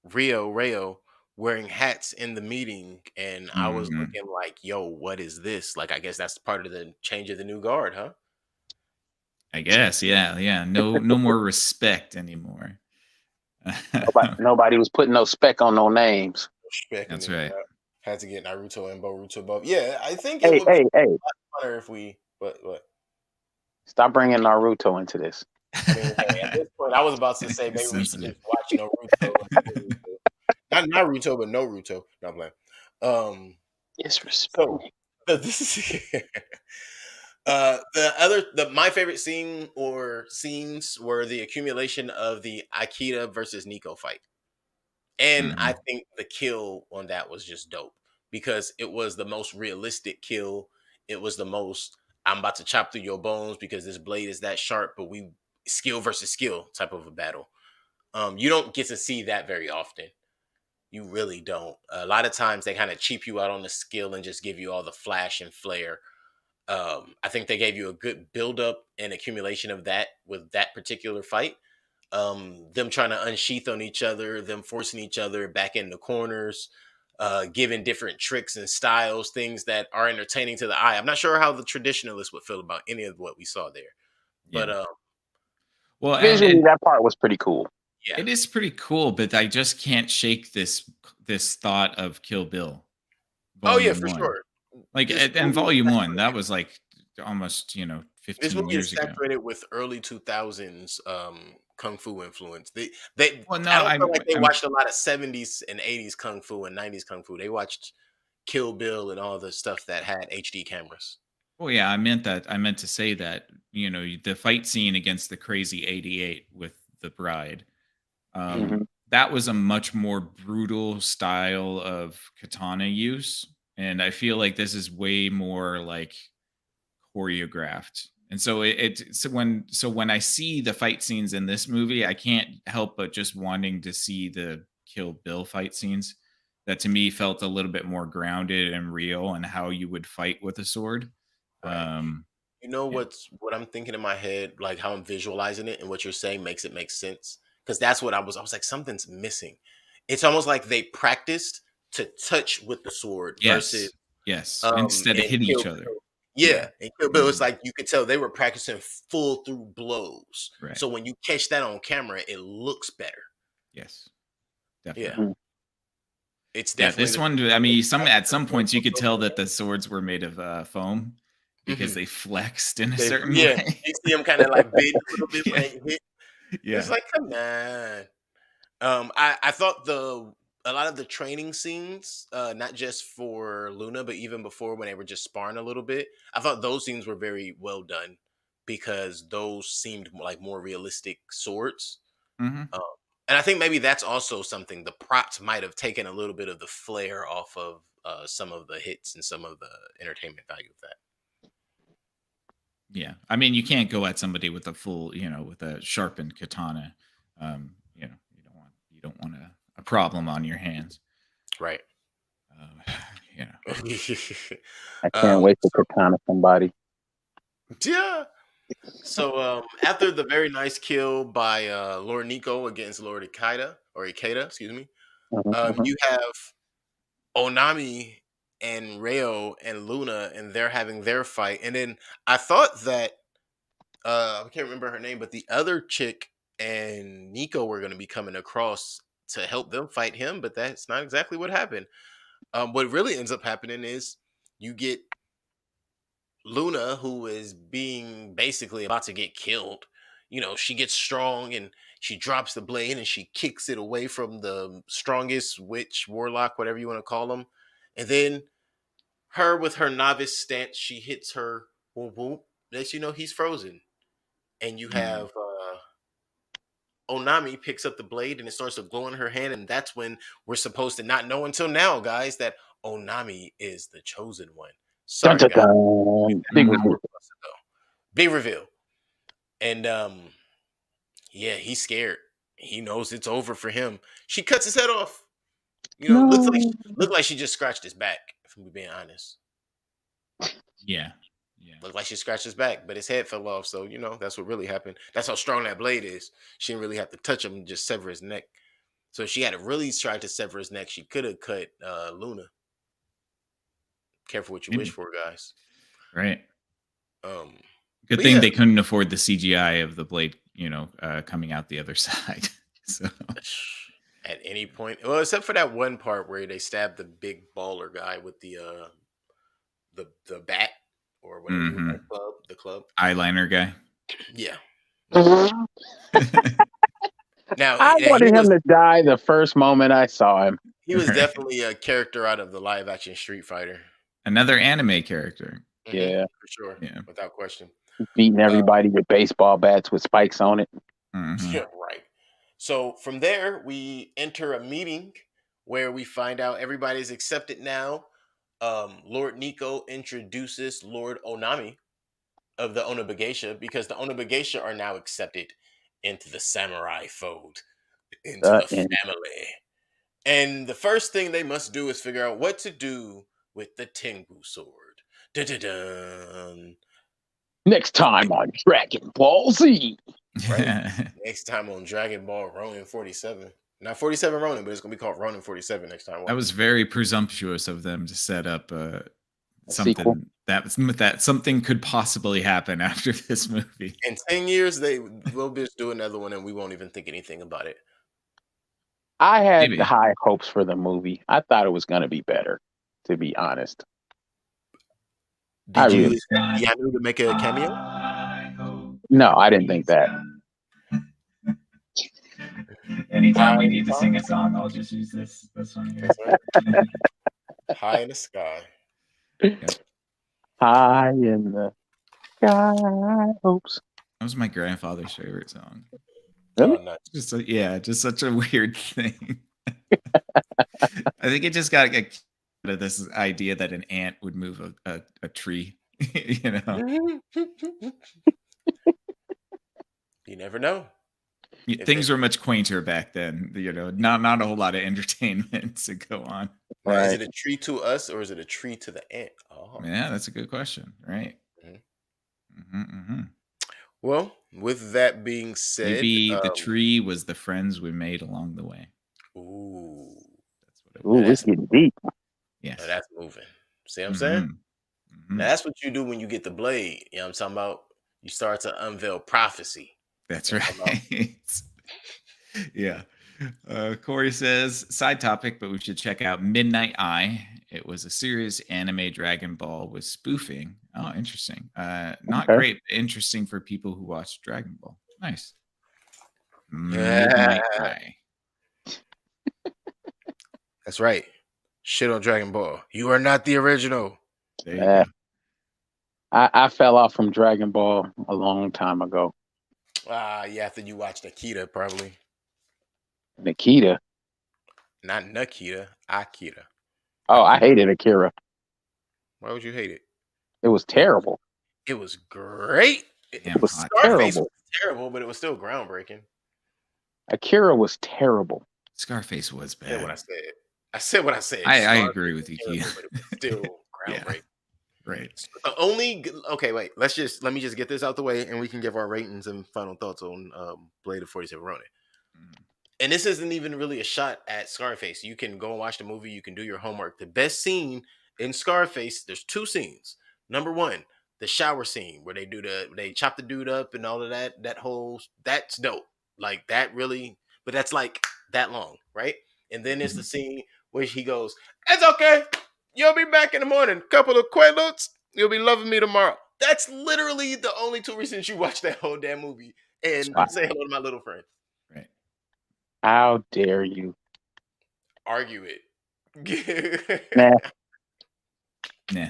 [SPEAKER 1] Rayo wearing hats in the meeting, and I was
[SPEAKER 3] Mhm.
[SPEAKER 1] looking like, yo, what is this? Like, I guess that's part of the change of the new guard, huh?
[SPEAKER 3] I guess, yeah. No more respect anymore.
[SPEAKER 2] Nobody was putting no spec on no names.
[SPEAKER 1] Respect
[SPEAKER 3] That's
[SPEAKER 1] and
[SPEAKER 3] right.
[SPEAKER 1] had to get Naruto and Boruto above. Yeah, I think it would be
[SPEAKER 2] Hey.
[SPEAKER 1] better if we. What?
[SPEAKER 2] Stop bringing Naruto into this.
[SPEAKER 1] I mean, hey, at this point, I was about to say maybe we should
[SPEAKER 3] Sensitive.
[SPEAKER 1] just watch Naruto. Not Naruto, but no Naruto. No, I'm playing.
[SPEAKER 2] Disrespect.
[SPEAKER 1] So this is the my favorite scene or scenes were the accumulation of the Akita versus Nico fight. And I
[SPEAKER 3] Mhm.
[SPEAKER 1] think the kill on that was just dope because it was the most realistic kill. It was the most I'm about to chop through your bones because this blade is that sharp, but we skill versus skill type of a battle. You don't get to see that very often. You really don't. A lot of times they kind of cheap you out on the skill and just give you all the flash and flare. I think they gave you a good build up and accumulation of that with that particular fight. Them trying to unsheath on each other, them forcing each other back in the corners, giving different tricks and styles, things that are entertaining to the eye. I'm not sure how the traditionalists would feel about any of what we saw there, but
[SPEAKER 3] Yeah. Well,
[SPEAKER 2] Visually,
[SPEAKER 3] and
[SPEAKER 2] that part was pretty cool.
[SPEAKER 1] yeah.
[SPEAKER 3] it is pretty cool, but I just can't shake this thought of Kill Bill
[SPEAKER 1] Oh yeah,
[SPEAKER 3] Volume
[SPEAKER 1] for
[SPEAKER 3] 1.
[SPEAKER 1] sure.
[SPEAKER 3] Like,
[SPEAKER 1] This
[SPEAKER 3] and
[SPEAKER 1] movie is
[SPEAKER 3] Volume 1, that
[SPEAKER 1] saturated.
[SPEAKER 3] was like almost,
[SPEAKER 1] This
[SPEAKER 3] 15
[SPEAKER 1] movie is
[SPEAKER 3] years ago.
[SPEAKER 1] saturated with early 2000s kung fu influence. They
[SPEAKER 3] Well, no,
[SPEAKER 1] I don't feel like they
[SPEAKER 3] I'm
[SPEAKER 1] watched a lot of 70s and 80s kung fu and 90s kung fu. They watched Kill Bill and all the stuff that had HD cameras.
[SPEAKER 3] well, yeah, I meant to say that, the fight scene against the crazy 88 with the bride,
[SPEAKER 1] Mhm.
[SPEAKER 2] Hmm.
[SPEAKER 3] that was a much more brutal style of katana use, and I feel like this is way more like choreographed. And so when I see the fight scenes in this movie, I can't help but just wanting to see the Kill Bill fight scenes that to me felt a little bit more grounded and real and how you would fight with a sword.
[SPEAKER 1] Right.
[SPEAKER 3] Um,
[SPEAKER 1] You know
[SPEAKER 3] yeah.
[SPEAKER 1] what I'm thinking in my head, like how I'm visualizing it and what you're saying makes it make sense. Because that's what I was like, something's missing. It's almost like they practiced to touch with the sword versus
[SPEAKER 3] Yes. Yes. Instead of
[SPEAKER 1] in
[SPEAKER 3] hit
[SPEAKER 1] Kill
[SPEAKER 3] each other.
[SPEAKER 1] Bill.
[SPEAKER 3] Yeah.
[SPEAKER 1] Yeah, in Kill Bill, it's
[SPEAKER 3] Mhm.
[SPEAKER 1] like you could tell they were practicing full through blows.
[SPEAKER 3] Right.
[SPEAKER 1] So when you catch that on camera, it looks better.
[SPEAKER 3] Yes.
[SPEAKER 1] Yeah.
[SPEAKER 3] Definitely.
[SPEAKER 2] Hmm.
[SPEAKER 1] It's
[SPEAKER 3] Yeah,
[SPEAKER 1] definitely
[SPEAKER 3] this
[SPEAKER 1] the
[SPEAKER 3] one, I mean, at
[SPEAKER 1] the
[SPEAKER 3] some
[SPEAKER 1] swords
[SPEAKER 3] points you
[SPEAKER 1] look
[SPEAKER 3] could
[SPEAKER 1] so
[SPEAKER 3] tell
[SPEAKER 1] good.
[SPEAKER 3] that the swords were made of foam because
[SPEAKER 1] Mhm.
[SPEAKER 3] they flexed in a certain
[SPEAKER 1] Yeah,
[SPEAKER 3] way.
[SPEAKER 1] you see them kind of like bend a little bit when
[SPEAKER 3] Yeah.
[SPEAKER 1] they hit. It's
[SPEAKER 3] Yeah.
[SPEAKER 1] like, come on. I thought a lot of the training scenes, not just for Luna, but even before when they were just sparring a little bit, I thought those scenes were very well done because those seemed like more realistic swords.
[SPEAKER 3] Mhm.
[SPEAKER 1] Um, and I think maybe that's also something the props might have taken a little bit of the flair off of some of the hits and some of the entertainment value of that.
[SPEAKER 3] Yeah. I mean, you can't go at somebody with a full, with a sharpened katana. You don't want a problem on your hands.
[SPEAKER 1] Right.
[SPEAKER 3] Uh, you know.
[SPEAKER 2] I can't wait to
[SPEAKER 1] So
[SPEAKER 2] katana somebody.
[SPEAKER 1] yeah. So after the very nice kill by Lord Nico against Lord Ikeda, excuse me,
[SPEAKER 2] Hmm. Hmm.
[SPEAKER 1] you have Onami and Reo and Luna, and they're having their fight. And then I thought that I can't remember her name, but the other chick and Nico were going to be coming across to help them fight him, but that's not exactly what happened. What really ends up happening is you get Luna, who is being basically about to get killed. She gets strong and she drops the blade and she kicks it away from the strongest witch, warlock, whatever you want to call them. And then her, with her novice stance, she hits her. Boom, boom. Next, he's frozen. And you
[SPEAKER 3] Mm.
[SPEAKER 1] have Onami picks up the blade and it starts to glow in her hand. And that's when we're supposed to not know until now, guys, that Onami is the chosen one.
[SPEAKER 2] Dun,
[SPEAKER 1] Sorry,
[SPEAKER 2] dun,
[SPEAKER 1] guys.
[SPEAKER 2] dun. Big
[SPEAKER 3] Mhm.
[SPEAKER 1] How we're
[SPEAKER 2] reveal.
[SPEAKER 1] supposed to go. Big reveal. And yeah, he's scared. He knows it's over for him. She cuts his head off. Looks like
[SPEAKER 2] No.
[SPEAKER 1] she just scratched his back, if I'm being honest.
[SPEAKER 3] Yeah. Yeah.
[SPEAKER 1] Looked like she scratched his back, but his head fell off. So, that's what really happened. That's how strong that blade is. She didn't really have to touch him and just sever his neck. So if she had really tried to sever his neck, she could have cut Luna. Careful what you wish
[SPEAKER 3] Maybe.
[SPEAKER 1] for, guys.
[SPEAKER 3] Right.
[SPEAKER 1] Um,
[SPEAKER 3] Good
[SPEAKER 1] but
[SPEAKER 3] thing
[SPEAKER 1] yeah,
[SPEAKER 3] they couldn't afford the CGI of the blade, coming out the other side. So
[SPEAKER 1] at any point, well, except for that one part where they stabbed the big baller guy with the bat or whatever you
[SPEAKER 3] Mhm.
[SPEAKER 1] the club.
[SPEAKER 3] Eyeliner guy.
[SPEAKER 1] Yeah. Now
[SPEAKER 2] I wanted him to die the first moment I saw him.
[SPEAKER 1] he was
[SPEAKER 3] Right.
[SPEAKER 1] definitely a character out of the live action Street Fighter.
[SPEAKER 3] Another anime character.
[SPEAKER 2] Yeah,
[SPEAKER 1] for sure,
[SPEAKER 3] Yeah.
[SPEAKER 1] without question.
[SPEAKER 2] beating everybody with baseball bats with spikes on it.
[SPEAKER 3] Mhm.
[SPEAKER 1] Yeah, right. So from there, we enter a meeting where we find out everybody's accepted now. Lord Nico introduces Lord Onami of the Onabagesha because the Onabagesha are now accepted into the samurai fold, into the
[SPEAKER 2] And
[SPEAKER 1] family. And the first thing they must do is figure out what to do with the Tengu sword. Dun-dun-dun.
[SPEAKER 2] next time on Dragon Ball Z.
[SPEAKER 1] Right. Next time on Dragon Ball Ronin 47. Not 47 Ronin, but it's going to be called Ronin 47 next time.
[SPEAKER 3] That was very presumptuous of them to set up
[SPEAKER 2] sequel.
[SPEAKER 3] something that something could possibly happen after this movie.
[SPEAKER 1] In 10 years, they will just do another one and we won't even think anything about it.
[SPEAKER 2] I had
[SPEAKER 3] Maybe.
[SPEAKER 2] high hopes for the movie. I thought it was going to be better, to be honest.
[SPEAKER 1] Did you
[SPEAKER 2] really-
[SPEAKER 1] expect Yanu to make a cameo?
[SPEAKER 2] No, I didn't think that.
[SPEAKER 4] Anytime we need to sing a song, I'll just use this one here.
[SPEAKER 1] That's right. High in the sky.
[SPEAKER 2] High in the sky hopes.
[SPEAKER 3] That was my grandfather's favorite song.
[SPEAKER 2] Really?
[SPEAKER 1] Oh, nice.
[SPEAKER 3] Just such a weird thing. I think it just got out of this idea that an ant would move a tree. You know,
[SPEAKER 1] You never know.
[SPEAKER 3] things were much quainter back then. You know, not a whole lot of entertainment to go on.
[SPEAKER 1] Now, is
[SPEAKER 2] Right.
[SPEAKER 1] it a tree to us or is it a tree to the ant? Oh.
[SPEAKER 3] Yeah, that's a good question. Right.
[SPEAKER 1] Well, with that being said,
[SPEAKER 3] Maybe the tree was the friends we made along the way.
[SPEAKER 1] Ooh,
[SPEAKER 3] That's what it was.
[SPEAKER 2] Ooh, it's getting deep.
[SPEAKER 3] Yes.
[SPEAKER 1] now that's moving. See what I'm saying? Now that's what you do when you get the blade. You know what I'm talking about? You start to unveil prophecy.
[SPEAKER 3] That's right. Yeah. Corey says, side topic, but we should check out Midnight Eye. It was a serious anime Dragon Ball with spoofing. Oh, interesting. Not
[SPEAKER 2] Okay.
[SPEAKER 3] great, but interesting for people who watch Dragon Ball. Nice. Midnight Eye.
[SPEAKER 1] That's right. Shit on Dragon Ball. You are not the original.
[SPEAKER 3] There you go.
[SPEAKER 2] I fell off from Dragon Ball a long time ago.
[SPEAKER 1] Yeah, after you watched Akira, probably.
[SPEAKER 2] Nikita.
[SPEAKER 1] Not Nikita, Akira.
[SPEAKER 2] Oh, I hated Akira.
[SPEAKER 1] Why would you hate it?
[SPEAKER 2] It was terrible.
[SPEAKER 1] It was great.
[SPEAKER 3] Damn
[SPEAKER 2] was
[SPEAKER 3] hot.
[SPEAKER 1] Scarface
[SPEAKER 2] terrible.
[SPEAKER 1] was terrible, but it was still groundbreaking.
[SPEAKER 2] Akira was terrible.
[SPEAKER 3] Scarface was
[SPEAKER 1] I said what I
[SPEAKER 3] bad.
[SPEAKER 1] said. I said what I said.
[SPEAKER 3] I
[SPEAKER 1] Scarface
[SPEAKER 3] agree with
[SPEAKER 1] was
[SPEAKER 3] you,
[SPEAKER 1] terrible,
[SPEAKER 3] Keith.
[SPEAKER 1] but it was still
[SPEAKER 3] Yeah.
[SPEAKER 1] groundbreaking.
[SPEAKER 3] Right.
[SPEAKER 1] Okay, wait. Let me just get this out the way, and we can give our ratings and final thoughts on Blade of 47 Ronin. And this isn't even really a shot at Scarface. You can go and watch the movie. You can do your homework. The best scene in Scarface, there's two scenes. Number one, the shower scene where they chop the dude up and all of that. That's dope. Like that really, but that's like that long, right? And then there's the scene where he goes, "It's okay. You'll be back in the morning. Couple of Quaaludes. You'll be loving me tomorrow." That's literally the only two reasons you watch that whole damn movie. And
[SPEAKER 2] Wow.
[SPEAKER 1] say hello to my little friend.
[SPEAKER 3] Right.
[SPEAKER 2] How dare you?
[SPEAKER 1] Argue it.
[SPEAKER 2] Nah.
[SPEAKER 3] Nah.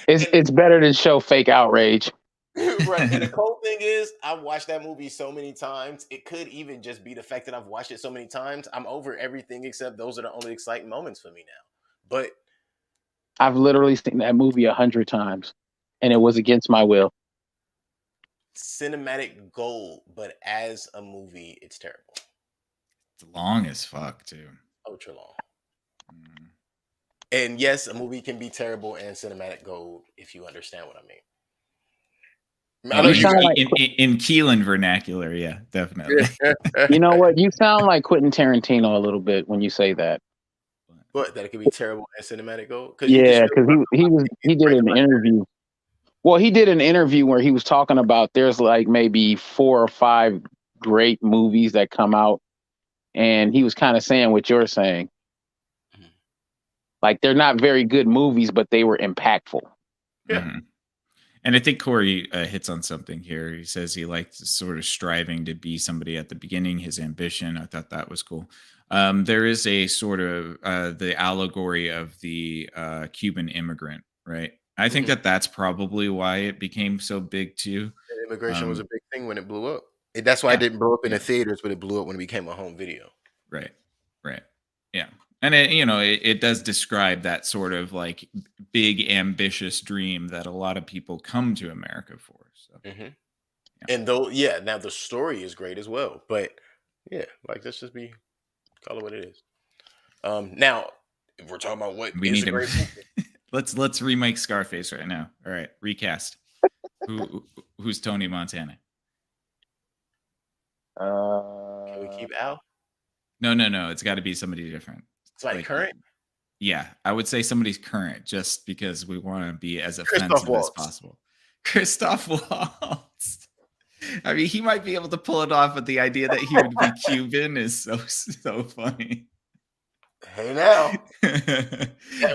[SPEAKER 2] It's better to show fake outrage.
[SPEAKER 1] Right. And the cool thing is, I've watched that movie so many times. It could even just be the fact that I've watched it so many times. I'm over everything except those are the only exciting moments for me now. But
[SPEAKER 2] I've literally seen that movie 100 times, and it was against my will.
[SPEAKER 1] cinematic gold, but as a movie, it's terrible.
[SPEAKER 3] It's long as fuck, too.
[SPEAKER 1] Ultra long. And yes, a movie can be terrible and cinematic gold if you understand what I mean.
[SPEAKER 3] In Keelan vernacular, yeah, definitely.
[SPEAKER 2] You know what? You sound like Quentin Tarantino a little bit when you say that.
[SPEAKER 1] But that it could be terrible and cinematic gold.
[SPEAKER 2] Yeah, because he did an interview. Well, he did an interview where he was talking about there's like maybe 4 or 5 great movies that come out, and he was kind of saying what you're saying. Like they're not very good movies, but they were impactful.
[SPEAKER 1] Yeah.
[SPEAKER 3] Mm-hmm. And I think Corey hits on something here. He says he liked sort of striving to be somebody at the beginning, his ambition. I thought that was cool. There is a sort of the allegory of the Cuban immigrant, right? I think that that's probably why it became so big too.
[SPEAKER 1] Immigration was a big thing when it blew up. That's why it didn't blow up in the theaters, but it blew up when it became a home video.
[SPEAKER 3] Right. Yeah. And it does describe that sort of like big ambitious dream that a lot of people come to America for. So
[SPEAKER 1] And now the story is great as well. But yeah, like let's just call it what it is. Now if we're talking about what
[SPEAKER 3] we
[SPEAKER 1] is
[SPEAKER 3] need
[SPEAKER 1] a great movie,
[SPEAKER 3] let's remake Scarface right now. All right, recast. Who's Tony Montana?
[SPEAKER 1] can we keep Al?
[SPEAKER 3] No. It's got to be somebody different.
[SPEAKER 1] It's like current.
[SPEAKER 3] Yeah, I would say somebody's current, just because we want to be as offensive as possible. Christoph Waltz. I mean, he might be able to pull it off, but the idea that he would be Cuban is so funny.
[SPEAKER 1] Hey now,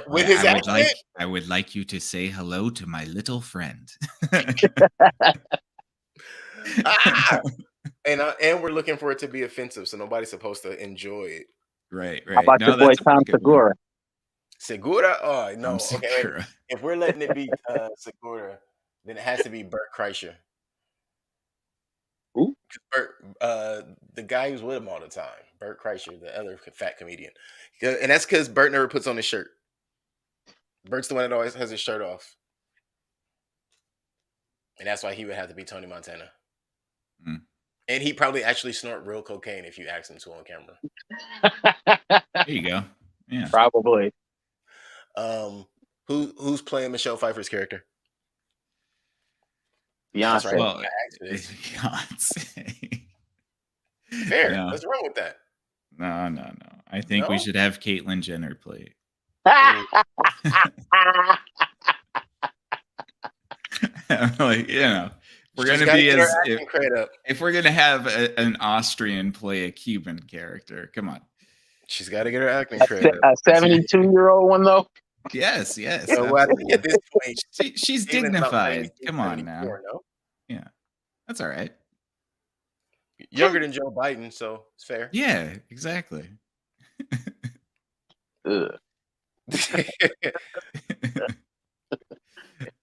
[SPEAKER 1] with his accent,
[SPEAKER 3] I would like you to say hello to my little friend.
[SPEAKER 1] And we're looking for it to be offensive, so nobody's supposed to enjoy it.
[SPEAKER 3] Right.
[SPEAKER 2] How about your boy Tom Segura?
[SPEAKER 1] Segura? Oh no.
[SPEAKER 3] Segura.
[SPEAKER 1] Okay, if we're letting it be Segura, then it has to be Bert Kreischer.
[SPEAKER 2] Who?
[SPEAKER 1] The guy who's with him all the time, Bert Kreischer, the other fat comedian, and that's because Bert never puts on his shirt. Bert's the one that always has his shirt off, and that's why he would have to be Tony Montana. And he probably actually snort real cocaine if you ask him to on camera.
[SPEAKER 3] There you go. Yeah,
[SPEAKER 2] probably.
[SPEAKER 1] Who's playing Michelle Pfeiffer's character?
[SPEAKER 2] Beyonce.
[SPEAKER 1] Right.
[SPEAKER 3] Well, it's Beyonce.
[SPEAKER 1] Fair.
[SPEAKER 3] No.
[SPEAKER 1] What's wrong with that?
[SPEAKER 3] No. I think we should have Caitlyn Jenner play. Like, we're gonna be if we're gonna have an Austrian play a Cuban character, come on.
[SPEAKER 1] She's got to get her acting credit.
[SPEAKER 2] A 72-year-old one though.
[SPEAKER 3] Yes.
[SPEAKER 1] So I think at this point,
[SPEAKER 3] she's dignified. Come on now.
[SPEAKER 1] No?
[SPEAKER 3] Yeah, that's all right.
[SPEAKER 1] Younger than Joe Biden, so it's fair.
[SPEAKER 3] Yeah, exactly.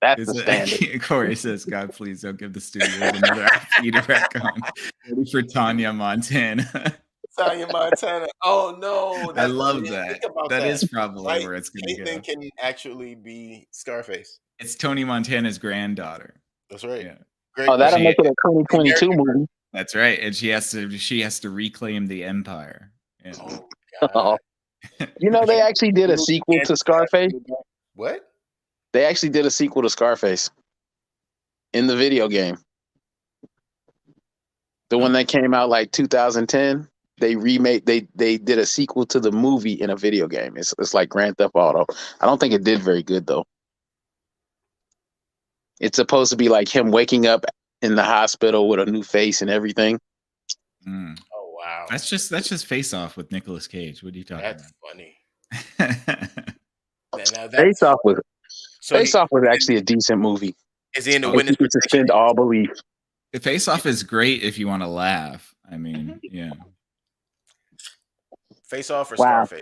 [SPEAKER 2] That's the standard.
[SPEAKER 3] Corey says, "God, please don't give the studio another IP to wreck on." Ready for Tanya Montana.
[SPEAKER 1] Tanya Montana. Oh no!
[SPEAKER 3] I love that. That is probably where it's going to go.
[SPEAKER 1] Caitlyn can actually be Scarface.
[SPEAKER 3] It's Tony Montana's granddaughter.
[SPEAKER 1] That's right.
[SPEAKER 3] Yeah.
[SPEAKER 2] Great. That'll make it a 2022 movie.
[SPEAKER 3] That's right, and she has to reclaim the empire. Yeah.
[SPEAKER 1] Oh,
[SPEAKER 2] they actually did a sequel to Scarface.
[SPEAKER 1] What?
[SPEAKER 2] They actually did a sequel to Scarface in the video game. The one that came out like 2010. They remade. They did a sequel to the movie in a video game. It's like Grand Theft Auto. I don't think it did very good though. It's supposed to be like him waking up in the hospital with a new face and everything.
[SPEAKER 1] Oh wow!
[SPEAKER 3] That's just Face Off with Nicolas Cage. What are you talking about?
[SPEAKER 1] That's funny.
[SPEAKER 2] Face Off was actually a decent movie.
[SPEAKER 1] Is he in the witness protection?
[SPEAKER 2] Suspend all belief.
[SPEAKER 3] Face Off is great if you want to laugh. I mean, yeah.
[SPEAKER 1] Face Off or Scarface?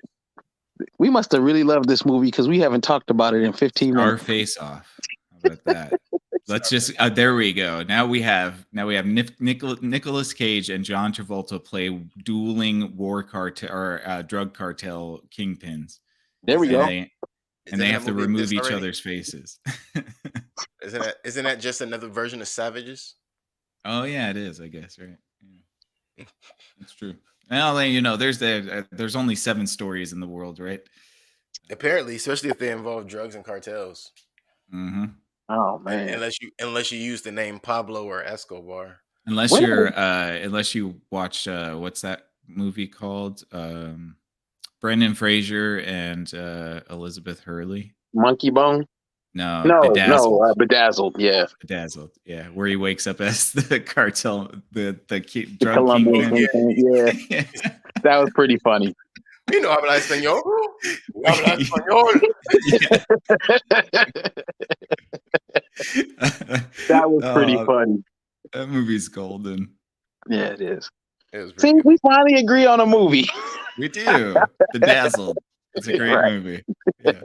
[SPEAKER 2] We must have really loved this movie because we haven't talked about it in 15 minutes.
[SPEAKER 3] Face Off. How about that? Let's just there we go. Now we have Nicolas Cage and John Travolta play dueling war cartel or drug cartel kingpins.
[SPEAKER 2] There we go.
[SPEAKER 3] And they have to remove each other's faces.
[SPEAKER 1] Isn't that just another version of Savages?
[SPEAKER 3] Oh yeah, it is. I guess right. Yeah. That's true. Well, there's only 7 stories in the world, right?
[SPEAKER 1] Apparently, especially if they involve drugs and cartels.
[SPEAKER 3] Mm-hmm.
[SPEAKER 2] Oh man!
[SPEAKER 1] Unless you use the name Pablo or Escobar.
[SPEAKER 3] Unless you watch what's that movie called? Brendan Fraser and Elizabeth Hurley.
[SPEAKER 2] Monkey Bone.
[SPEAKER 3] No,
[SPEAKER 2] Bedazzled. Yeah,
[SPEAKER 3] Bedazzled. Yeah, where he wakes up as the cartel, the drug
[SPEAKER 2] Colombian kingpin. Yeah, that was pretty funny.
[SPEAKER 1] You know, habla español. Habla español.
[SPEAKER 2] That was pretty
[SPEAKER 3] Oh,
[SPEAKER 2] funny.
[SPEAKER 3] that movie's golden.
[SPEAKER 2] Yeah, it is.
[SPEAKER 1] It was
[SPEAKER 2] See,
[SPEAKER 1] pretty good.
[SPEAKER 2] we finally agree on a movie.
[SPEAKER 3] We do. Bedazzled. It's a great
[SPEAKER 2] Right.
[SPEAKER 3] movie. Yeah.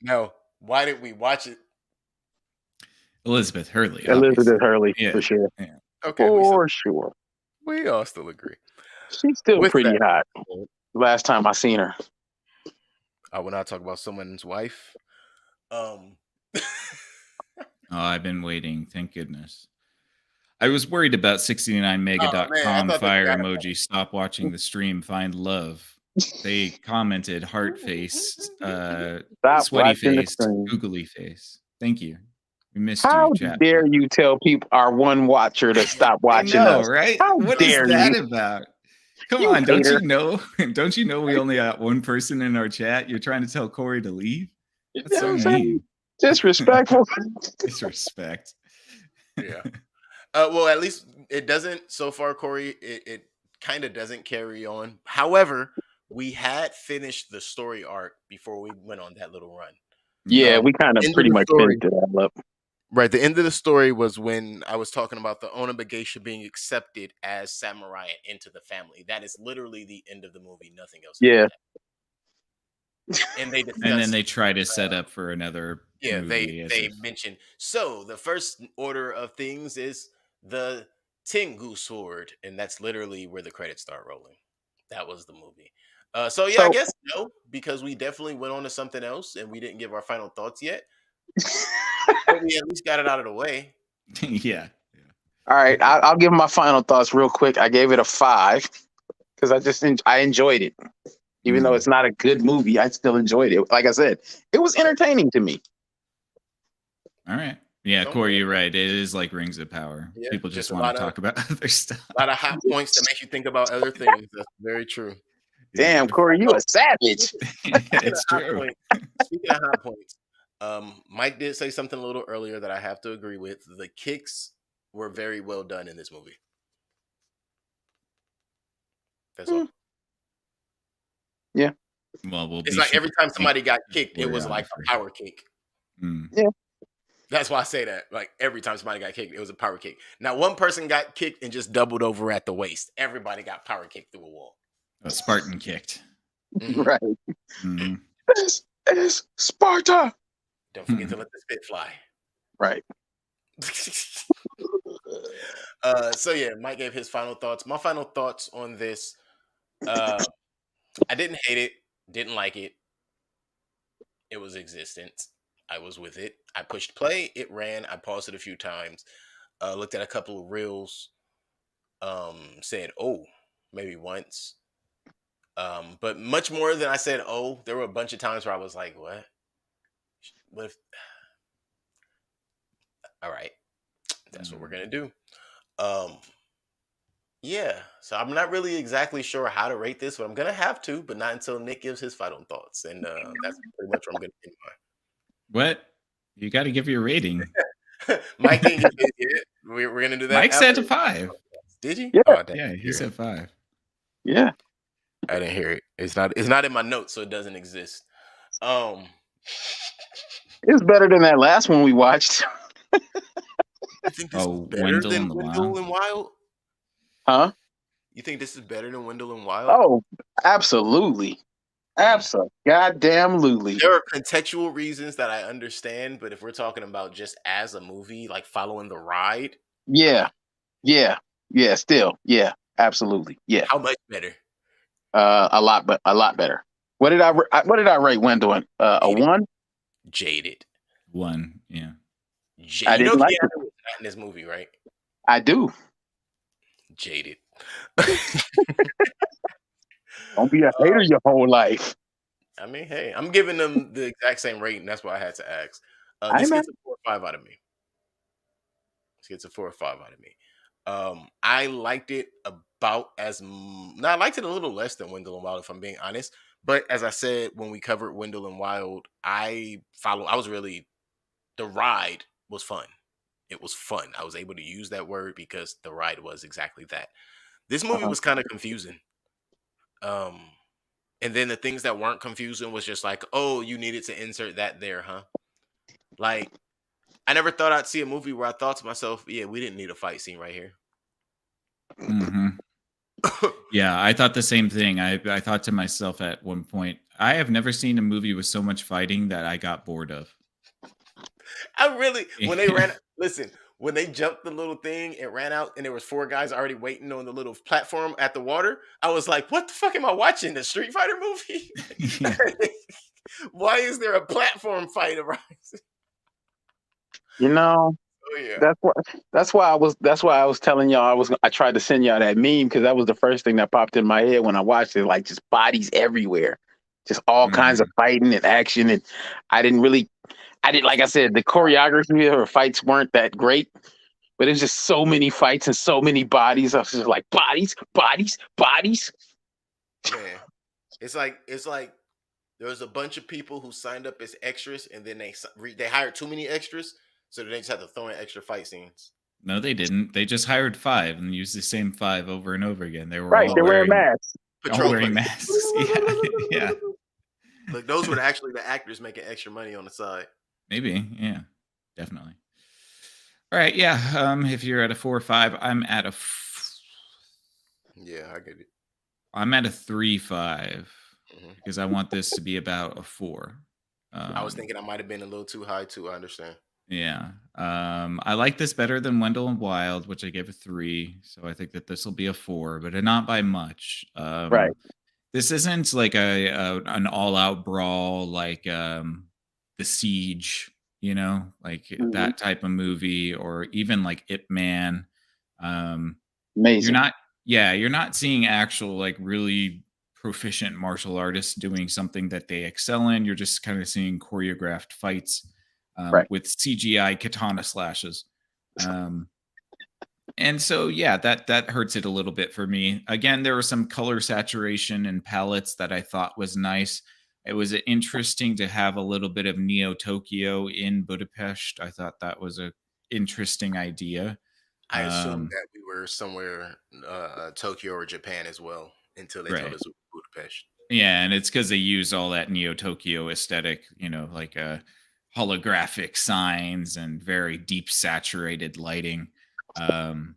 [SPEAKER 1] Now, why did we watch it?
[SPEAKER 3] Elizabeth Hurley,
[SPEAKER 2] Elizabeth
[SPEAKER 3] obviously.
[SPEAKER 2] Hurley,
[SPEAKER 3] Yeah.
[SPEAKER 2] for sure.
[SPEAKER 3] Yeah.
[SPEAKER 1] Okay,
[SPEAKER 2] For sure.
[SPEAKER 1] we all still agree.
[SPEAKER 2] She's still
[SPEAKER 1] With
[SPEAKER 2] pretty
[SPEAKER 1] that,
[SPEAKER 2] hot. Last time I seen her.
[SPEAKER 1] I will not talk about someone's wife.
[SPEAKER 3] Oh, I've been waiting. Thank goodness. I was worried about
[SPEAKER 1] Oh man, I
[SPEAKER 3] 69mega.com
[SPEAKER 1] thought that you
[SPEAKER 3] fire
[SPEAKER 1] had
[SPEAKER 3] emoji. Stop watching the stream. Find love. They commented heart face,
[SPEAKER 2] Stop
[SPEAKER 3] sweaty
[SPEAKER 2] watching the
[SPEAKER 3] face,
[SPEAKER 2] screen.
[SPEAKER 3] googly face. Thank you. We missed
[SPEAKER 2] How
[SPEAKER 3] you, chat.
[SPEAKER 2] dare you tell people our one watcher to stop
[SPEAKER 3] I
[SPEAKER 2] watching
[SPEAKER 3] know,
[SPEAKER 2] us?
[SPEAKER 3] right?
[SPEAKER 2] How
[SPEAKER 3] What is
[SPEAKER 2] dare
[SPEAKER 3] that
[SPEAKER 2] you?
[SPEAKER 3] about? Come
[SPEAKER 2] You
[SPEAKER 3] on, don't
[SPEAKER 2] hater.
[SPEAKER 3] you know? Don't you know we only got one person in our chat? You're trying to tell Corey to leave?
[SPEAKER 2] You
[SPEAKER 3] That's
[SPEAKER 2] know
[SPEAKER 3] so
[SPEAKER 2] what I'm saying?
[SPEAKER 3] mean.
[SPEAKER 2] Disrespectful.
[SPEAKER 3] Disrespect.
[SPEAKER 1] Yeah. Well, at least it doesn't so far, Corey. It kind of doesn't carry on. However, we had finished the story arc before we went on that little run.
[SPEAKER 2] Yeah, we kind of
[SPEAKER 1] End of
[SPEAKER 2] pretty
[SPEAKER 1] the
[SPEAKER 2] much
[SPEAKER 1] story.
[SPEAKER 2] finished it all up.
[SPEAKER 1] Right. The end of the story was when I was talking about the Onabagesha being accepted as samurai and into the family. That is literally the end of the movie. Nothing else.
[SPEAKER 2] Yeah.
[SPEAKER 1] And they discussed,
[SPEAKER 3] And then they try to set up for another
[SPEAKER 1] yeah,
[SPEAKER 3] movie.
[SPEAKER 1] they mentioned, so the first order of things is the Tengu sword, and that's literally where the credits start rolling. That was the movie. So yeah, I
[SPEAKER 2] So
[SPEAKER 1] guess no, because we definitely went on to something else, and we didn't give our final thoughts yet. But we at least got it out of the way.
[SPEAKER 3] Yeah.
[SPEAKER 2] all right, I'll give my final thoughts real quick. I gave it a 5 because I enjoyed it. Even though it's not a good movie, I still enjoyed it. Like I said, it was entertaining to me.
[SPEAKER 3] All right. Yeah,
[SPEAKER 1] Don't
[SPEAKER 3] Corey,
[SPEAKER 1] worry.
[SPEAKER 3] you're right. It is like Rings of Power.
[SPEAKER 1] Yeah,
[SPEAKER 3] People
[SPEAKER 1] just
[SPEAKER 3] just
[SPEAKER 1] a
[SPEAKER 3] want
[SPEAKER 1] lot
[SPEAKER 3] to
[SPEAKER 1] of
[SPEAKER 3] talk about other stuff.
[SPEAKER 1] a lot of hot points that make you think about other things. That's very true.
[SPEAKER 2] Damn, Corey, you a savage.
[SPEAKER 3] It's
[SPEAKER 1] Hot
[SPEAKER 3] true.
[SPEAKER 1] points. Speaking of hot points, Mike did say something a little earlier that I have to agree with. The kicks were very well done in this movie. That's all.
[SPEAKER 2] Yeah.
[SPEAKER 3] Well, we'll
[SPEAKER 1] It's
[SPEAKER 3] be
[SPEAKER 1] like
[SPEAKER 3] sure
[SPEAKER 1] every time
[SPEAKER 3] to
[SPEAKER 1] somebody
[SPEAKER 3] thank
[SPEAKER 1] got kicked, it
[SPEAKER 3] Corey
[SPEAKER 1] was
[SPEAKER 3] on
[SPEAKER 1] like
[SPEAKER 3] for-
[SPEAKER 1] a power kick.
[SPEAKER 3] Mm.
[SPEAKER 1] That's why I say that. Like every time somebody got kicked, it was a power kick. Now, one person got kicked and just doubled over at the waist. Everybody got power kicked through a wall.
[SPEAKER 3] A Spartan kicked.
[SPEAKER 1] Mhm.
[SPEAKER 2] Right.
[SPEAKER 3] Mhm.
[SPEAKER 2] This is Sparta.
[SPEAKER 1] Don't forget to let the spit fly.
[SPEAKER 2] Right.
[SPEAKER 1] So yeah, Mike gave his final thoughts. My final thoughts on this. I didn't hate it, didn't like it. It was existence. I was with it. I pushed play. It ran. I paused it a few times. Looked at a couple of reels. Said, "Oh, maybe once." But much more than I said, "Oh." There were a bunch of times where I was like, "What? What if?" All right, that's what we're gonna do. Yeah. So I'm not really exactly sure how to rate this, but I'm gonna have to, but not until Nick gives his final thoughts, and that's pretty much where I'm gonna end
[SPEAKER 3] What? You got to give your rating.
[SPEAKER 1] mine. Mike didn't get his yet. We're gonna do that.
[SPEAKER 3] Mike said
[SPEAKER 1] after.
[SPEAKER 3] a 5.
[SPEAKER 1] Did he?
[SPEAKER 2] Yeah.
[SPEAKER 1] Oh, I didn't
[SPEAKER 3] Yeah, he
[SPEAKER 1] hear
[SPEAKER 3] said
[SPEAKER 1] it.
[SPEAKER 3] 5.
[SPEAKER 2] Yeah.
[SPEAKER 1] I didn't hear it. It's not in my notes, so it doesn't exist.
[SPEAKER 2] It's better than that last one we watched.
[SPEAKER 1] You think this is
[SPEAKER 3] Oh,
[SPEAKER 1] better
[SPEAKER 3] Wendell
[SPEAKER 1] than
[SPEAKER 3] and the
[SPEAKER 1] Wendell
[SPEAKER 3] Wild?
[SPEAKER 1] and Wild?
[SPEAKER 2] Huh?
[SPEAKER 1] You think this is better than Wendell and Wild?
[SPEAKER 2] Oh, absolutely. Absolutely.
[SPEAKER 1] There are contextual reasons that I understand, but if we're talking about just as a movie, like following the ride,
[SPEAKER 2] Yeah. Yeah. Yeah. Still. Yeah. Absolutely. Yeah.
[SPEAKER 1] how much better?
[SPEAKER 2] A lot better. What did I rate Wendell in? A 1?
[SPEAKER 1] Jaded.
[SPEAKER 3] 1. Yeah.
[SPEAKER 2] I
[SPEAKER 1] You know
[SPEAKER 2] didn't like
[SPEAKER 1] Keanu was not in this movie, right?
[SPEAKER 2] I do.
[SPEAKER 1] Jaded.
[SPEAKER 2] Don't be a hater your whole life.
[SPEAKER 1] I mean, hey, I'm giving them the exact same rating. That's why I had to ask.
[SPEAKER 2] I
[SPEAKER 1] This
[SPEAKER 2] know.
[SPEAKER 1] gets a 4 or 5 out of me. This gets a 4 or 5 out of me. I liked it about as no, I liked it a little less than Wendell and Wild, if I'm being honest. But as I said when we covered Wendell and Wild, I was really, the ride was fun. It was fun. I was able to use that word because the ride was exactly that. This movie
[SPEAKER 2] Uh-huh.
[SPEAKER 1] was kind of confusing. And then the things that weren't confusing was just like, oh, you needed to insert that there, huh? Like, I never thought I'd see a movie where I thought to myself, yeah, we didn't need a fight scene right here.
[SPEAKER 3] Hmm. Yeah, I thought the same thing. I thought to myself at one point, I have never seen a movie with so much fighting that I got bored of.
[SPEAKER 1] I really, when they
[SPEAKER 3] Yeah.
[SPEAKER 1] listen, when they jumped the little thing and ran out, and there was 4 guys already waiting on the little platform at the water, I was like, "What the fuck am I watching? The Street Fighter movie?
[SPEAKER 3] Yeah.
[SPEAKER 1] Why is there a platform fight around?"
[SPEAKER 2] You know,
[SPEAKER 1] Oh yeah,
[SPEAKER 2] that's why I was telling y'all I tried to send y'all that meme because that was the first thing that popped in my head when I watched it. Like just bodies everywhere, just all kinds of
[SPEAKER 3] Mhm.
[SPEAKER 2] fighting and action. And I didn't really, I did like I said, the choreography of her fights weren't that great, but there's just so many fights and so many bodies. I was just like bodies, bodies, bodies.
[SPEAKER 1] man. It's like there was a bunch of people who signed up as extras, and then they hired too many extras, so then they just had to throw in extra fight scenes.
[SPEAKER 3] No, they didn't. They just hired 5 and used the same 5 over and over again. They were
[SPEAKER 2] Right,
[SPEAKER 3] all
[SPEAKER 2] they're wearing
[SPEAKER 3] wearing
[SPEAKER 2] masks.
[SPEAKER 3] all
[SPEAKER 1] Patrol
[SPEAKER 3] wearing
[SPEAKER 1] planes.
[SPEAKER 3] masks. Yeah. Yeah.
[SPEAKER 1] Like those were actually the actors making extra money on the side.
[SPEAKER 3] Maybe. Yeah. Definitely. All right. Yeah. If you're at a 4 or 5,
[SPEAKER 1] Yeah, I get it.
[SPEAKER 3] I'm at a 3-5
[SPEAKER 1] Mhm.
[SPEAKER 3] because I want this to be about a 4.
[SPEAKER 1] I was thinking I might have been a little too high too. I understand.
[SPEAKER 3] Yeah. I like this better than Wendell and Wild, which I gave a 3. So I think that this will be a 4, but not by much.
[SPEAKER 2] Right.
[SPEAKER 3] This isn't like an all out brawl like The Siege, like
[SPEAKER 2] Mhm.
[SPEAKER 3] that type of movie, or even like Ip Man. Um, you're
[SPEAKER 2] Amazing.
[SPEAKER 3] not, yeah, you're not seeing actual like really proficient martial artists doing something that they excel in. You're just kind of seeing choreographed fights
[SPEAKER 2] Right.
[SPEAKER 3] with CGI katana slashes. Um, and so yeah, that hurts it a little bit for me. Again, there was some color saturation and palettes that I thought was nice. It was interesting to have a little bit of Neo Tokyo in Budapest. I thought that was a interesting idea.
[SPEAKER 1] I assumed
[SPEAKER 3] Um,
[SPEAKER 1] that we were somewhere Tokyo or Japan as well until they told
[SPEAKER 3] right.
[SPEAKER 1] us it was Budapest.
[SPEAKER 3] Yeah, and it's because they use all that Neo Tokyo aesthetic, like holographic signs and very deep saturated lighting. Um,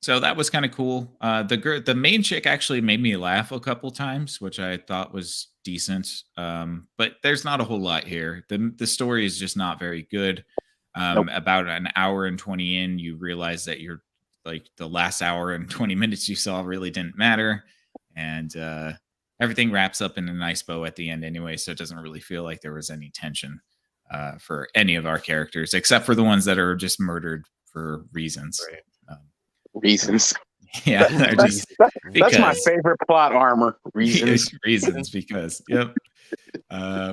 [SPEAKER 3] So that was kind of cool. The main chick actually made me laugh a couple times, which I thought was decent. But there's not a whole lot here. The story is just not very good.
[SPEAKER 2] Nope.
[SPEAKER 3] About an hour and 20 in, you realize that you're like the last hour and 20 minutes you saw really didn't matter, and everything wraps up in a nice bow at the end anyway. So it doesn't really feel like there was any tension for any of our characters, except for the ones that are just murdered for reasons.
[SPEAKER 1] Right.
[SPEAKER 3] So
[SPEAKER 2] Reasons.
[SPEAKER 3] yeah,
[SPEAKER 2] That,
[SPEAKER 3] they're
[SPEAKER 2] that's,
[SPEAKER 3] just
[SPEAKER 2] that's my
[SPEAKER 3] because
[SPEAKER 2] favorite plot armor. Reasons.
[SPEAKER 3] reasons because yep.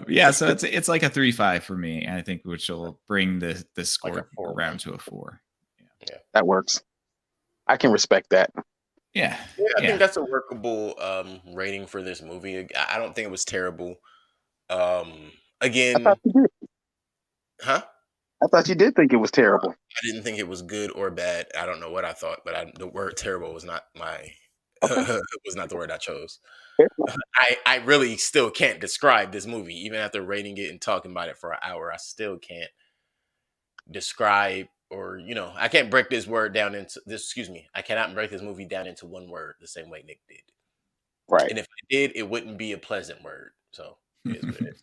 [SPEAKER 3] Yeah, so it's like a 3-5 for me, and I think which will bring the
[SPEAKER 1] Like a
[SPEAKER 3] score
[SPEAKER 1] 4.
[SPEAKER 3] around to a 4.
[SPEAKER 2] That works. I can respect that.
[SPEAKER 3] Yeah,
[SPEAKER 1] Yeah, I think
[SPEAKER 3] yeah.
[SPEAKER 1] that's a workable rating for this movie. I don't think it was terrible.
[SPEAKER 2] I thought
[SPEAKER 1] Again,
[SPEAKER 2] you did.
[SPEAKER 1] huh?
[SPEAKER 2] I thought you did think it was terrible.
[SPEAKER 1] I didn't think it was good or bad. I don't know what I thought, but the word terrible was not my
[SPEAKER 2] Okay.
[SPEAKER 1] was not the word I chose.
[SPEAKER 2] Fair enough.
[SPEAKER 1] I really still can't describe this movie, even after rating it and talking about it for an hour. I still can't describe, or I can't break this word down into this. Excuse me, I cannot break this movie down into one word the same way Nick did.
[SPEAKER 2] Right.
[SPEAKER 1] And if I did, it wouldn't be a pleasant word. So it is what it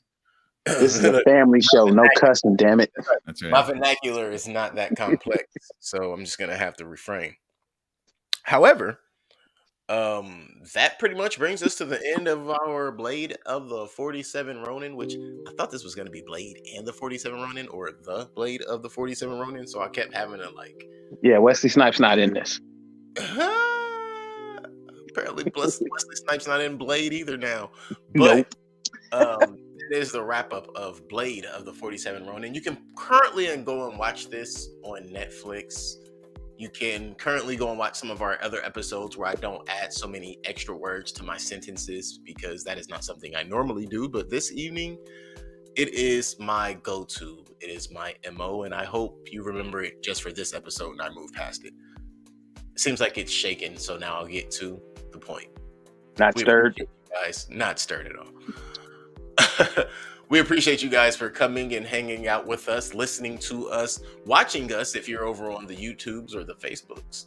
[SPEAKER 2] This is
[SPEAKER 1] is.
[SPEAKER 2] a
[SPEAKER 1] Look,
[SPEAKER 2] family show. No cussing, damn it.
[SPEAKER 3] That's
[SPEAKER 1] my
[SPEAKER 3] right.
[SPEAKER 1] vernacular is not that complex, so I'm just gonna have to refrain. However, that pretty much brings us to the end of our Blade of the 47 Ronin, which I thought this was going to be Blade and the 47 Ronin, or the Blade of the 47 Ronin, so I kept having to like
[SPEAKER 2] Yeah, Wesley Snipes not in this.
[SPEAKER 1] apparently Wesley Snipes not in Blade either now.
[SPEAKER 2] Nope.
[SPEAKER 1] But it is the wrap up of Blade of the 47 Ronin. You can currently go and watch this on Netflix. You can currently go and watch some of our other episodes where I don't add so many extra words to my sentences, because that is not something I normally do. But this evening, it is my go-to. It is my MO, and I hope you remember it just for this episode and I move past it. It seems like it's shaken, so now I'll get to the point.
[SPEAKER 2] Not
[SPEAKER 1] We
[SPEAKER 2] stirred.
[SPEAKER 1] appreciate you guys. Not stirred at all. We appreciate you guys for coming and hanging out with us, listening to us, watching us if you're over on the YouTubes or the Facebooks.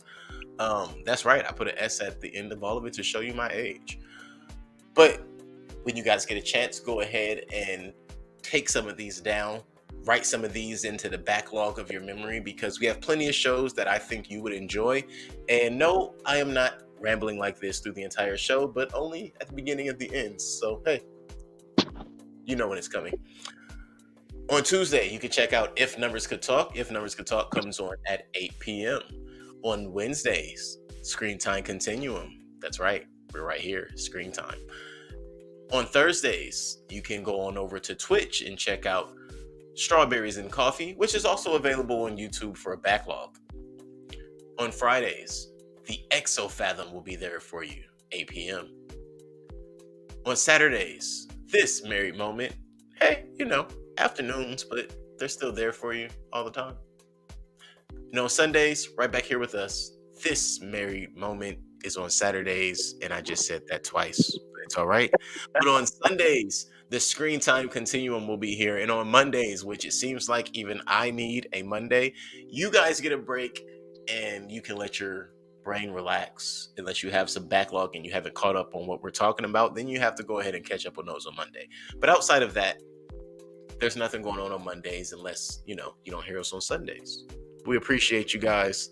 [SPEAKER 1] That's right. I put an S at the end of all of it to show you my age. But when you guys get a chance, go ahead and take some of these down, write some of these into the backlog of your memory, because we have plenty of shows that I think you would enjoy. And no, I am not rambling like this through the entire show, but only at the beginning of the ends. So, hey, you know when it's coming. On Tuesday, you can check out If Numbers Could Talk. If Numbers Could Talk comes on at 8 p.m. On Wednesdays, Screen Time Continuum. That's right. We're right here, Screen Time. On Thursdays, you can go on over to Twitch and check out Strawberries and Coffee, which is also available on YouTube for a backlog. On Fridays, the Exofathom will be there for you, 8 p.m. On Saturdays, This Married Moment. Hey, afternoons, but they're still there for you all the time. Sundays, right back here with us. This Married Moment is on Saturdays, and I just said that twice, but it's all right. But on Sundays, the Screen Time Continuum will be here, and on Mondays, which it seems like even I need a Monday, you guys get a break, and you can let your brain relax. Unless you have some backlog and you haven't caught up on what we're talking about, then you have to go ahead and catch up on those on Monday. But outside of that, there's nothing going on Mondays unless, you don't hear us on Sundays. We appreciate you guys.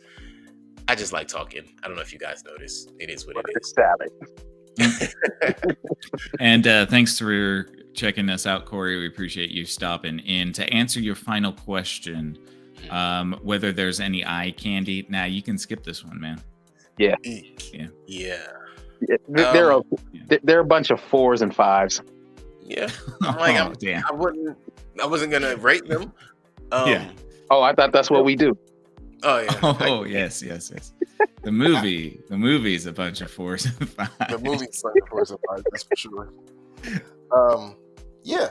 [SPEAKER 1] I just like talking. I don't know if you guys notice. It is what it is.
[SPEAKER 3] And thanks for checking us out, Corey. We appreciate you stopping in. To answer your final question, whether there's any eye candy. Nah, you can skip this one, man.
[SPEAKER 2] Yeah. There are a bunch of 4s and 5s.
[SPEAKER 1] Yeah. I'm
[SPEAKER 3] damn.
[SPEAKER 1] I wasn't gonna rate them.
[SPEAKER 3] Yeah.
[SPEAKER 2] Oh, I thought that's what we do.
[SPEAKER 1] Oh yeah.
[SPEAKER 3] Oh yes. The movie's a bunch of 4s and 5s.
[SPEAKER 1] The movie's like 4s and 5s, that's for sure. Yeah.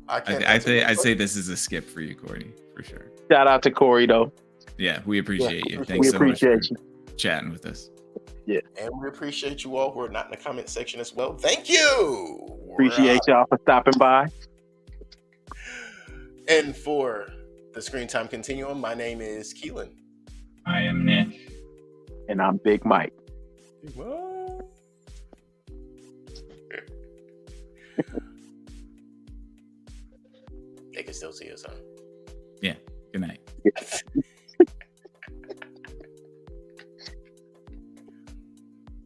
[SPEAKER 3] I'd say this is a skip for you, Corey, for sure.
[SPEAKER 2] Shout out to Corey though.
[SPEAKER 3] Yeah, we appreciate you. Thanks so much for chatting with us.
[SPEAKER 2] Yeah.
[SPEAKER 1] And we appreciate you all who are not in the comment section as well. Thank you.
[SPEAKER 2] Appreciate y'all for stopping by.
[SPEAKER 1] And for the Screen Time Continuum, my name is Keelan.
[SPEAKER 4] I am Nick.
[SPEAKER 2] And I'm Big Mike.
[SPEAKER 1] They can still see us, huh?
[SPEAKER 3] Yeah. Good night.